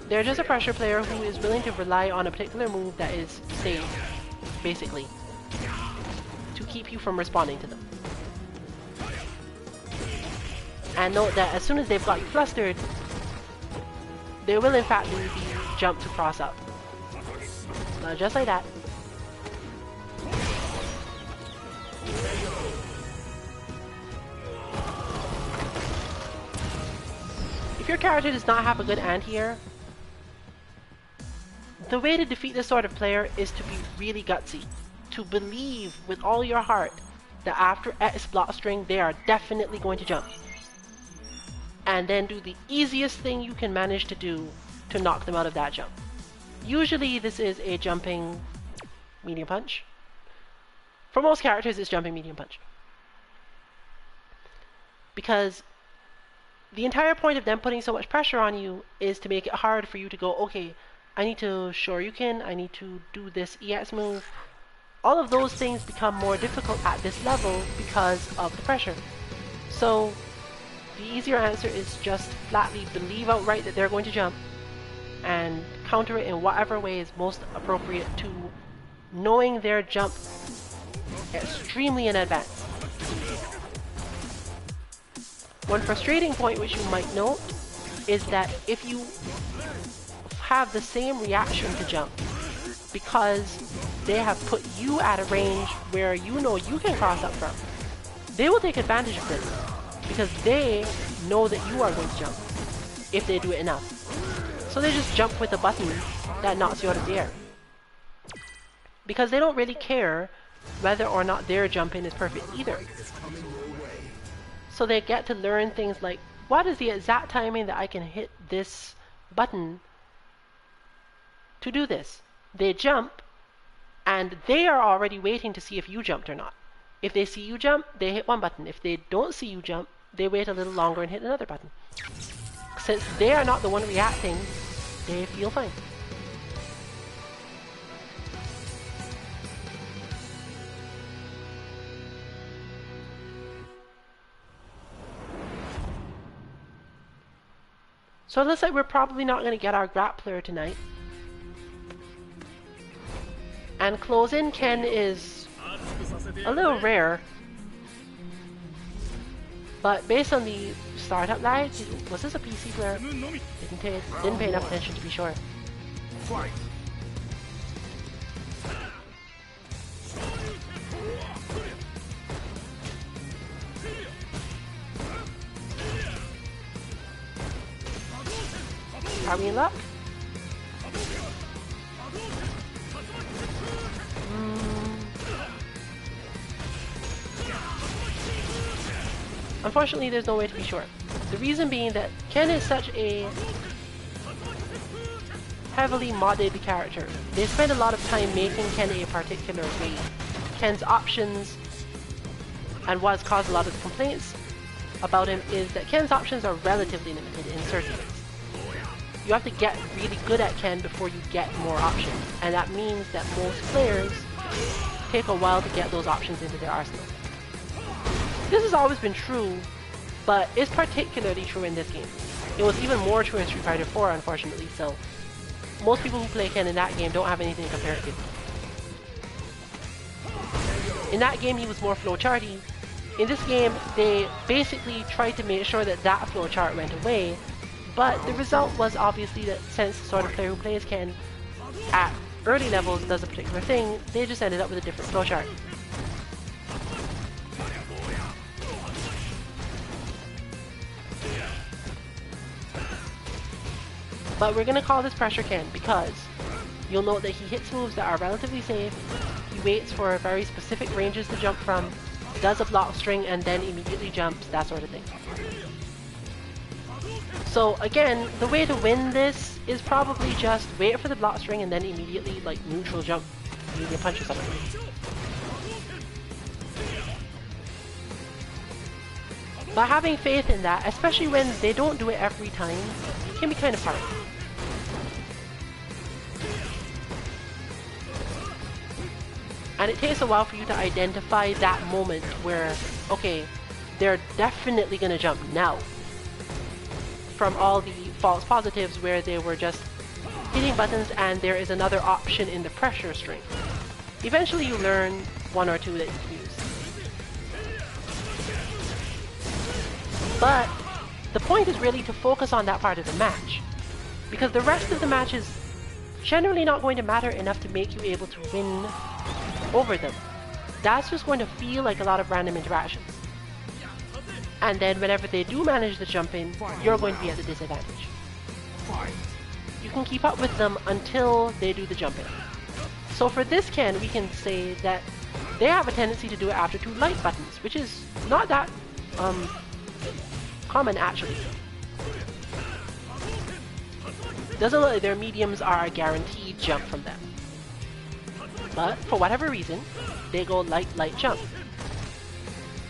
They're just a pressure player who is willing to rely on a particular move that is safe, basically, to keep you from responding to them. And note that as soon as they've got you flustered, they will in fact do the jump to cross up. Just like that. If your character does not have a good anti-air, the way to defeat this sort of player is to be really gutsy. To believe with all your heart that after X block string they are definitely going to jump. And then do the easiest thing you can manage to do to knock them out of that jump. Usually this is a jumping medium punch. For most characters it's jumping medium punch. Because the entire point of them putting so much pressure on you is to make it hard for you to go, okay, I need to Shoryuken, I need to do this EX move. All of those things become more difficult at this level because of the pressure. So the easier answer is just flatly believe outright that they're going to jump and counter it in whatever way is most appropriate to knowing their jump extremely in advance. One frustrating point which you might note is that if you have the same reaction to jump because they have put you at a range where you know you can cross up from, they will take advantage of this because they know that you are going to jump if they do it enough. So they just jump with a button that knocks you out of the air. Because they don't really care whether or not their jump in is perfect either. So they get to learn things like, what is the exact timing that I can hit this button to do this? They jump, and they are already waiting to see if you jumped or not. If they see you jump, they hit one button. If they don't see you jump, they wait a little longer and hit another button. Since they are not the one reacting, they feel fine. So it looks like we're probably not going to get our grappler tonight. And close-in Ken is a little rare. But based on the startup lag, was this a PC player? Didn't pay enough attention to be sure. Fight. Are we in luck? Unfortunately, there's no way to be sure. The reason being that Ken is such a heavily modded character. They spend a lot of time making Ken a particular way. Ken's options, and what's caused a lot of the complaints about him, is that Ken's options are relatively limited in certain ways. You have to get really good at Ken before you get more options, and that means that most players take a while to get those options into their arsenal. This has always been true, but it's particularly true in this game. It was even more true in Street Fighter 4, unfortunately, so most people who play Ken in that game don't have anything to compare it to. In that game, he was more flowcharty. In this game, they basically tried to make sure that that flowchart went away, but the result was obviously that since the sort of player who plays Ken at early levels does a particular thing, they just ended up with a different flowchart. But we're going to call this Pressure Ken because you'll note that he hits moves that are relatively safe, he waits for very specific ranges to jump from, does a block string and then immediately jumps, that sort of thing. So again, the way to win this is probably just wait for the block string and then immediately like neutral jump, medium punch or something. But having faith in that, especially when they don't do it every time, can be kind of hard. And it takes a while for you to identify that moment where, okay, they're definitely going to jump now. From all the false positives where they were just hitting buttons and there is another option in the pressure string. Eventually you learn one or two that you can use. But the point is really to focus on that part of the match, because the rest of the match is generally not going to matter enough to make you able to win over them. That's just going to feel like a lot of random interactions. And then whenever they do manage to jump in, you're going to be at a disadvantage. You can keep up with them until they do the jump in. So for this Ken, we can say that they have a tendency to do it after 2 light buttons, which is not that common actually. Doesn't look like their mediums are a guaranteed jump from them. But for whatever reason, they go light, jump.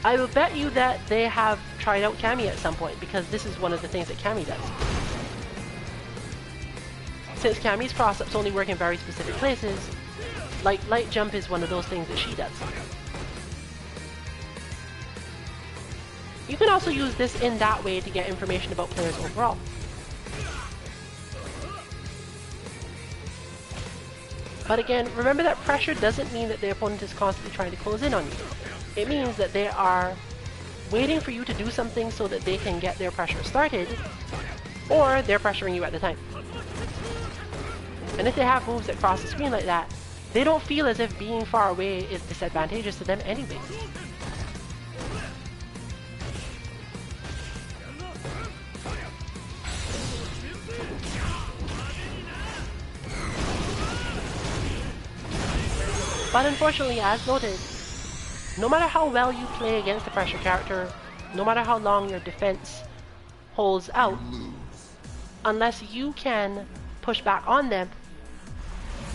I will bet you that they have tried out Cammy at some point, because this is one of the things that Cammy does. Since Cammy's cross-ups only work in very specific places, light jump is one of those things that she does. You can also use this in that way to get information about players overall. But again, remember that pressure doesn't mean that the opponent is constantly trying to close in on you. It means that they are waiting for you to do something so that they can get their pressure started, or they're pressuring you at the time. And if they have moves that cross the screen like that, they don't feel as if being far away is disadvantageous to them anyway. But unfortunately, as noted, no matter how well you play against the pressure character, no matter how long your defense holds out, unless you can push back on them,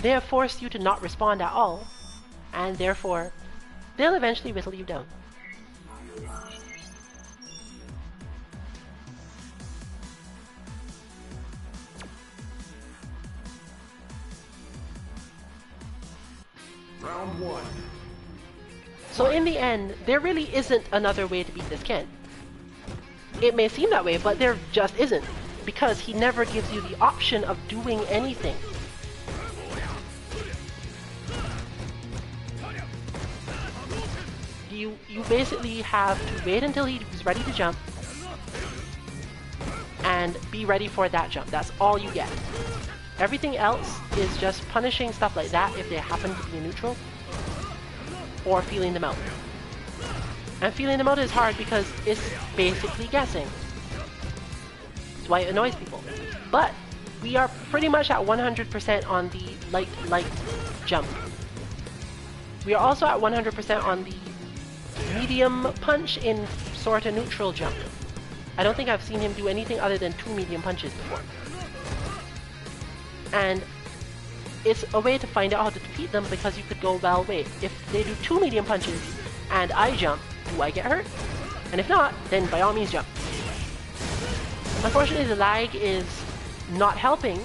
they have forced you to not respond at all, and therefore, they'll eventually whittle you down. Round 1. So in the end, there really isn't another way to beat this Ken. It may seem that way, but there just isn't, because he never gives you the option of doing anything. You basically have to wait until he's ready to jump, and be ready for that jump. That's all you get. Everything else is just punishing stuff like that if they happen to be neutral, or feeling them out. And feeling them out is hard because it's basically guessing. That's why it annoys people. But we are pretty much at 100% on the light jump. We are also at 100% on the medium punch in sort of neutral jump. I don't think I've seen him do anything other than 2 medium punches before. And it's a way to find out how to defeat them, because you could go, well, wait, if they do 2 medium punches and I jump, do I get hurt? And if not, then by all means jump. Unfortunately, the lag is not helping,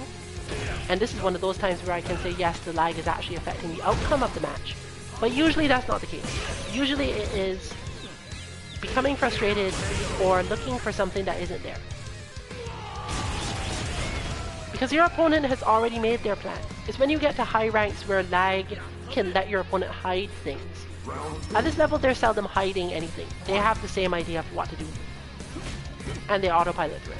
and this is one of those times where I can say yes, the lag is actually affecting the outcome of the match. But usually that's not the case. Usually it is becoming frustrated or looking for something that isn't there. Because your opponent has already made their plan. It's when you get to high ranks where lag can let your opponent hide things. At this level, they're seldom hiding anything. They have the same idea of what to do. And they autopilot through it.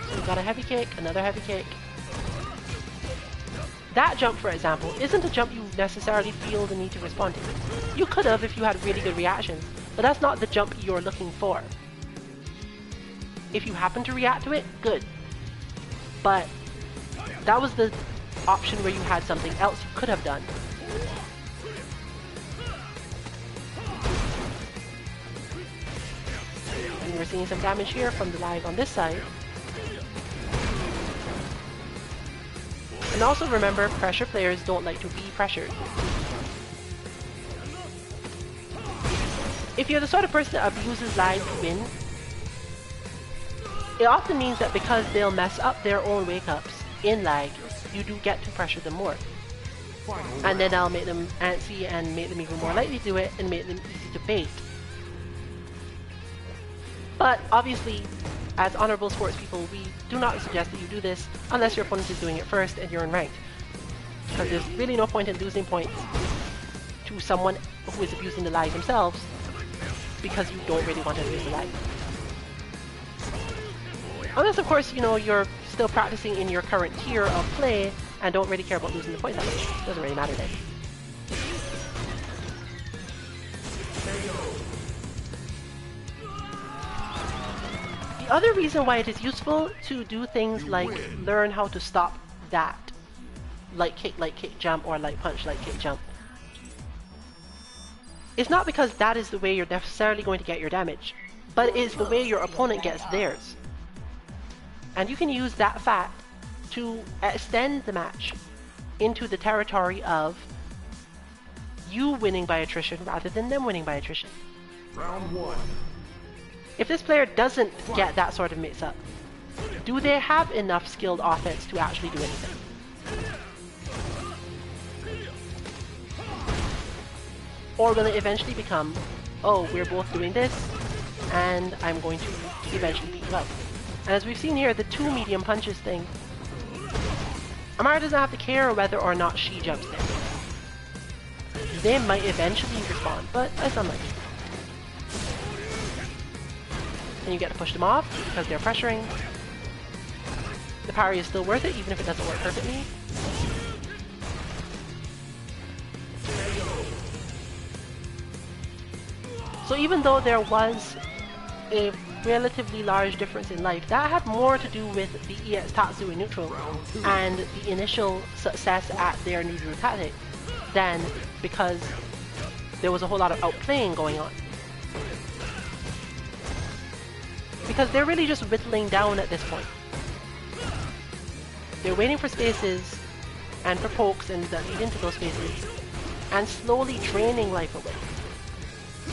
So we've got a heavy kick, another heavy kick. That jump, for example, isn't a jump you necessarily feel the need to respond to. You could have if you had really good reactions, but that's not the jump you're looking for. If you happen to react to it, good. But that was the option where you had something else you could have done. And we're seeing some damage here from the lag on this side. And also remember, pressure players don't like to be pressured. If you're the sort of person that abuses lag to win, it often means that because they'll mess up their own wake-ups in lag, you do get to pressure them more. And then that'll make them antsy and make them even more likely to do it and make them easy to bait. But obviously, as honorable sports people, we do not suggest that you do this unless your opponent is doing it first and you're in ranked. Because there's really no point in losing points to someone who is abusing the lag themselves, because you don't really want to abuse the lag. Unless, of course, you know, you're still practicing in your current tier of play and don't really care about losing the points that much. Doesn't really matter then. The other reason why it is useful to do things like learn how to stop that light kick, jump, or light punch, light kick, jump, it's not because that is the way you're necessarily going to get your damage, but it's the way your opponent gets theirs. And you can use that fact to extend the match into the territory of you winning by attrition rather than them winning by attrition. Round 1. If this player doesn't get that sort of mix-up, do they have enough skilled offense to actually do anything? Or will it eventually become, oh, we're both doing this, and I'm going to eventually beat you up? And as we've seen here, the 2 medium punches thing, Amara doesn't have to care whether or not she jumps there. They might eventually respond, but that's unlikely. And you get to push them off because they're pressuring. The parry is still worth it, even if it doesn't work perfectly. So even though there was a relatively large difference in life, that had more to do with the EX Tatsu in neutral and the initial success at their neutral tactic than because there was a whole lot of outplaying going on. Because they're really just whittling down at this point. They're waiting for spaces and for pokes and that lead into those spaces and slowly draining life away.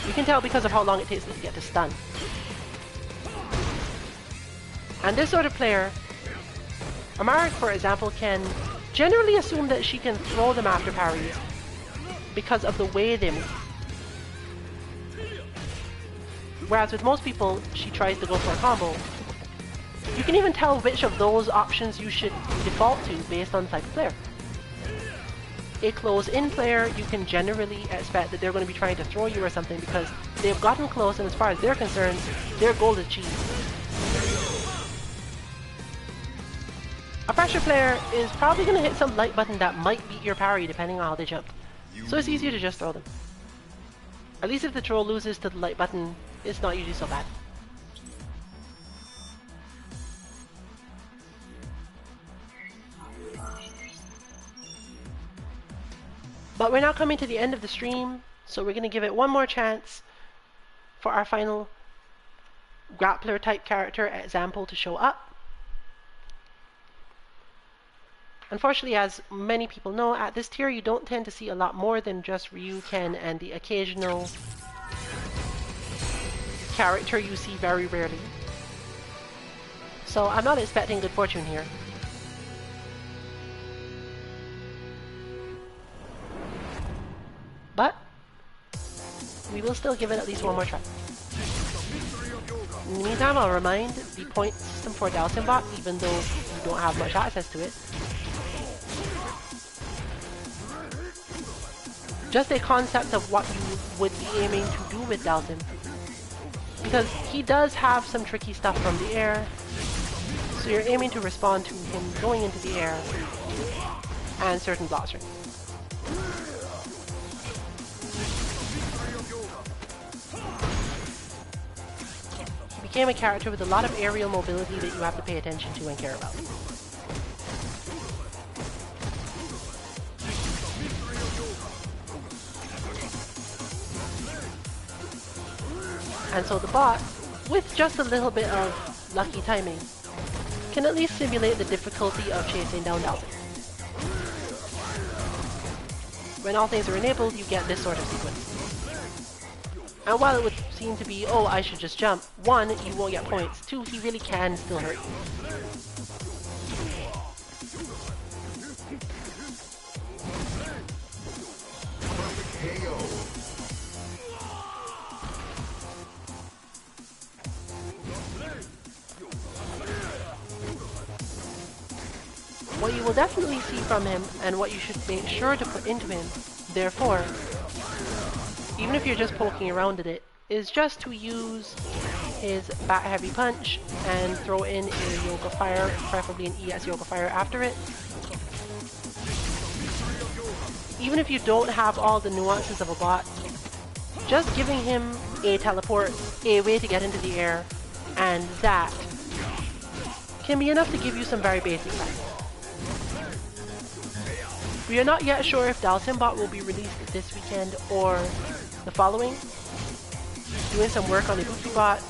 You can tell because of how long it takes them to get to stun. And this sort of player, Amara, for example, can generally assume that she can throw them after parries because of the way they move. Whereas with most people, she tries to go for a combo. You can even tell which of those options you should default to based on the type of player. A close-in player, you can generally expect that they're going to be trying to throw you or something because they've gotten close, and as far as they're concerned, their goal is achieved. A pressure player is probably going to hit some light button that might beat your parry depending on how they jump. So it's easier to just throw them. At least if the troll loses to the light button, it's not usually so bad. But we're now coming to the end of the stream, so we're going to give it one more chance for our final grappler type character example to show up. Unfortunately, as many people know, at this tier you don't tend to see a lot more than just Ryu, Ken, and the occasional character you see very rarely. So I'm not expecting good fortune here. But we will still give it at least one more try. In the meantime, I'll remind the point system for Dowsing Bot, even though you don't have much access to it. Just a concept of what you would be aiming to do with Dalton. Because he does have some tricky stuff from the air, so you're aiming to respond to him going into the air and certain block strings. He became a character with a lot of aerial mobility that you have to pay attention to and care about. And so the bot, with just a little bit of lucky timing, can at least simulate the difficulty of chasing down Dalton. When all things are enabled, you get this sort of sequence. And while it would seem to be, oh, I should just jump, 1, you won't get points, 2, he really can still hurt you. What you will definitely see from him, and what you should make sure to put into him, therefore, even if you're just poking around at it, is just to use his back heavy punch and throw in a Yoga Fire, preferably an ES Yoga Fire after it. Even if you don't have all the nuances of a bot, just giving him a teleport, a way to get into the air, and that can be enough to give you some very basic fights. We are not yet sure if Dalsim Bot will be released this weekend or the following. Doing some work on the Goofy Bot.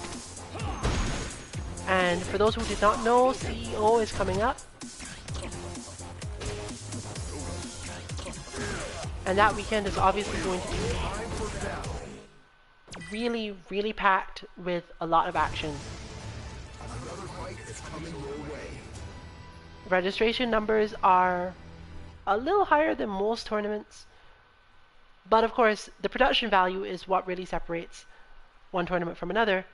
And for those who did not know, CEO is coming up. And that weekend is obviously going to be really, really packed with a lot of action. Registration numbers are a little higher than most tournaments, but of course the production value is what really separates one tournament from another.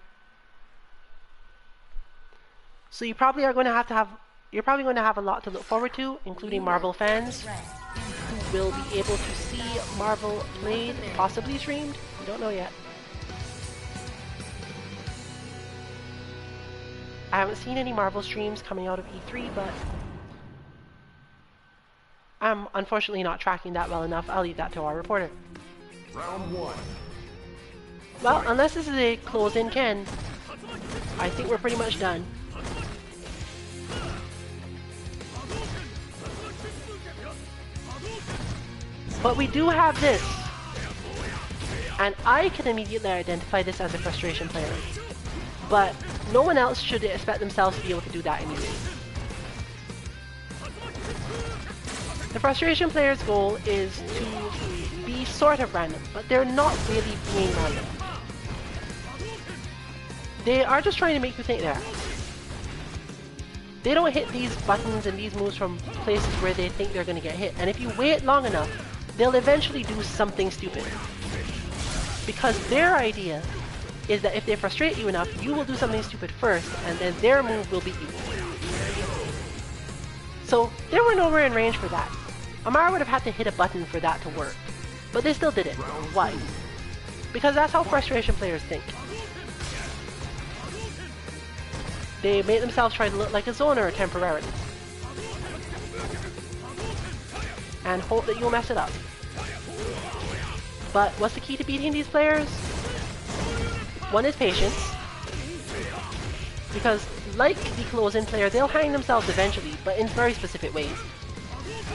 So you probably are going to have a lot to look forward to, including Marvel fans who will be able to see Marvel played, possibly streamed. We don't know yet. I haven't seen any Marvel streams coming out of E3, but I'm unfortunately not tracking that well enough. I'll leave that to our reporter. Round 1. Well, unless this is a close-in Ken, I think we're pretty much done. But we do have this, and I can immediately identify this as a frustration player. But no one else should expect themselves to be able to do that immediately. The frustration player's goal is to be sort of random, but they're not really being random. They are just trying to make you think they are. They don't hit these buttons and these moves from places where they think they're going to get hit. And if you wait long enough, they'll eventually do something stupid. Because their idea is that if they frustrate you enough, you will do something stupid first, and then their move will beat you. So they were nowhere in range for that. Amara would have had to hit a button for that to work. But they still did it. Why? Because that's how frustration players think. They make themselves try to look like a zoner temporarily. And hope that you'll mess it up. But what's the key to beating these players? One is patience. Because like the close-in player, they'll hang themselves eventually, but in very specific ways.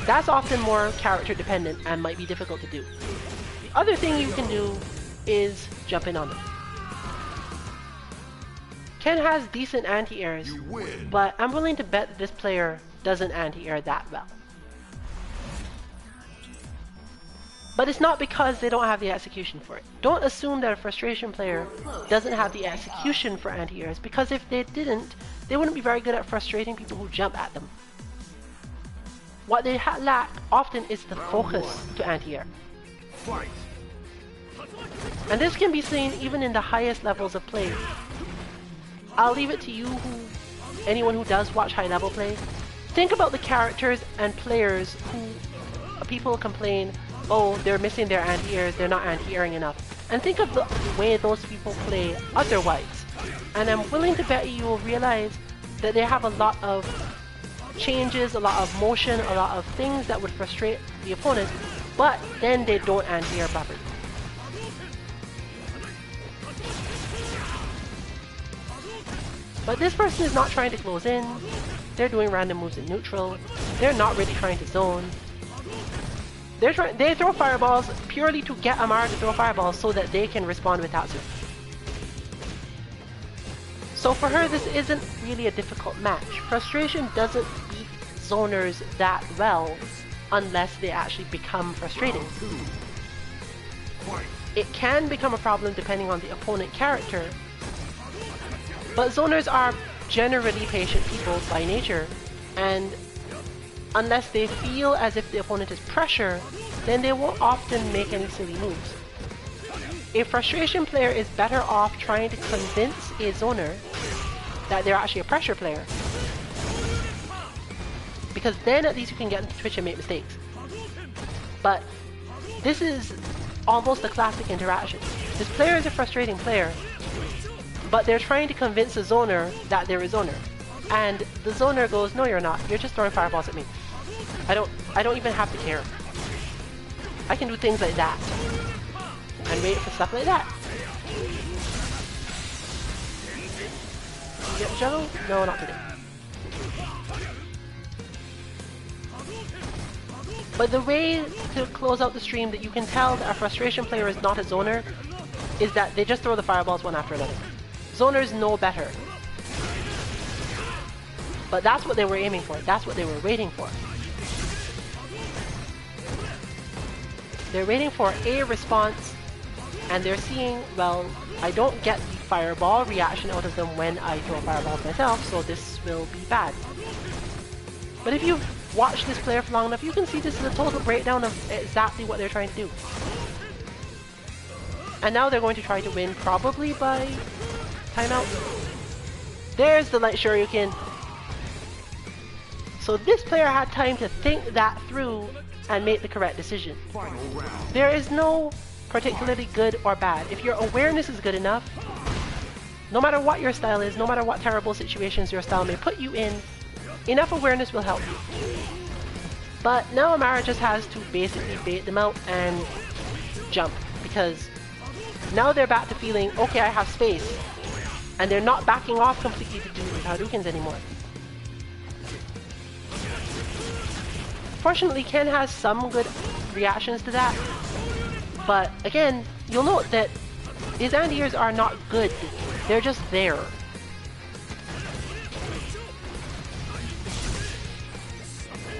That's often more character dependent and might be difficult to do. The other thing you can do is jump in on them. Ken has decent anti-airs, but I'm willing to bet that this player doesn't anti-air that well. But it's not because they don't have the execution for it. Don't assume that a frustration player doesn't have the execution for anti-airs, because if they didn't, they wouldn't be very good at frustrating people who jump at them. What they lack often is the focus to anti-air. And this can be seen even in the highest levels of play. I'll leave it to you, anyone who does watch high level play. Think about the characters and players who people complain, oh, they're missing their anti-airs, they're not anti-airing enough. And think of the way those people play otherwise. And I'm willing to bet you will realize that they have a lot of changes, a lot of motion, a lot of things that would frustrate the opponent, but then they don't anti-air properly. But this person is not trying to close in, they're doing random moves in neutral, they're not really trying to zone. They throw fireballs purely to get Amara to throw fireballs so that they can respond with Tatsu. So for her, this isn't really a difficult match. Frustration doesn't beat zoners that well unless they actually become frustrating. It can become a problem depending on the opponent character, but zoners are generally patient people by nature, and unless they feel as if the opponent is pressure, then they won't often make any silly moves. A frustration player is better off trying to convince a zoner that they're actually a pressure player, because then at least you can get into Twitch and make mistakes. But this is almost a classic interaction. This player is a frustrating player, but they're trying to convince a zoner that they're a zoner. And the zoner goes, no you're not, you're just throwing fireballs at me. I don't even have to care. I can do things like that. And wait for stuff like that. You get the juggle? No, not today. But the way to close out the stream that you can tell that a frustration player is not a zoner is that they just throw the fireballs one after another. Zoners know better. But that's what they were aiming for. That's what they were waiting for. They're waiting for a response, and they're seeing, well, I don't get the fireball reaction out of them when I throw fireballs myself, so this will be bad. But if you've watched this player for long enough, you can see this is a total breakdown of exactly what they're trying to do. And now they're going to try to win, probably by timeout. There's the light Shoryuken. So this player had time to think that through and make the correct decision. There is no particularly good or bad. If your awareness is good enough, no matter what your style is, no matter what terrible situations your style may put you in, enough awareness will help you. But now Amara just has to basically bait them out and jump, because now they're back to feeling, okay, I have space, and they're not backing off completely to do the Hadoukens anymore. Fortunately, Ken has some good reactions to that, but again, you'll note that his anti-airs are not good, they're just there.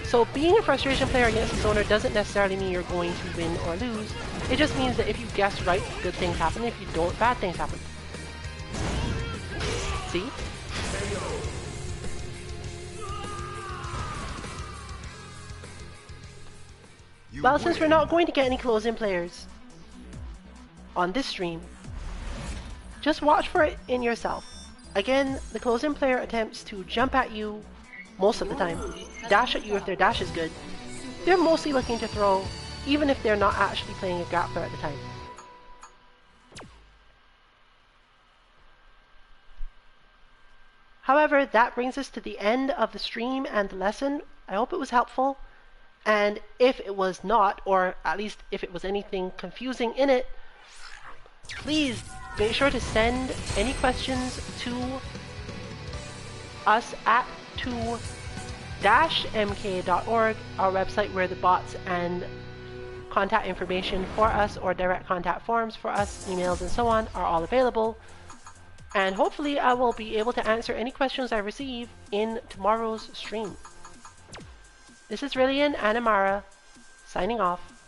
So being a frustration player against a zoner doesn't necessarily mean you're going to win or lose, it just means that if you guess right, good things happen, if you don't, bad things happen. See? Well, since we're not going to get any close-in players on this stream, just watch for it in yourself. Again, the close-in player attempts to jump at you most of the time, dash at you if their dash is good. They're mostly looking to throw, even if they're not actually playing a grappler at the time. However, that brings us to the end of the stream and the lesson. I hope it was helpful. And if it was not, or at least if it was anything confusing in it, please make sure to send any questions to us at mk.org, our website where the bots and contact information for us or direct contact forms for us, emails and so on are all available. And hopefully I will be able to answer any questions I receive in tomorrow's stream. This is Rillian and Amara signing off.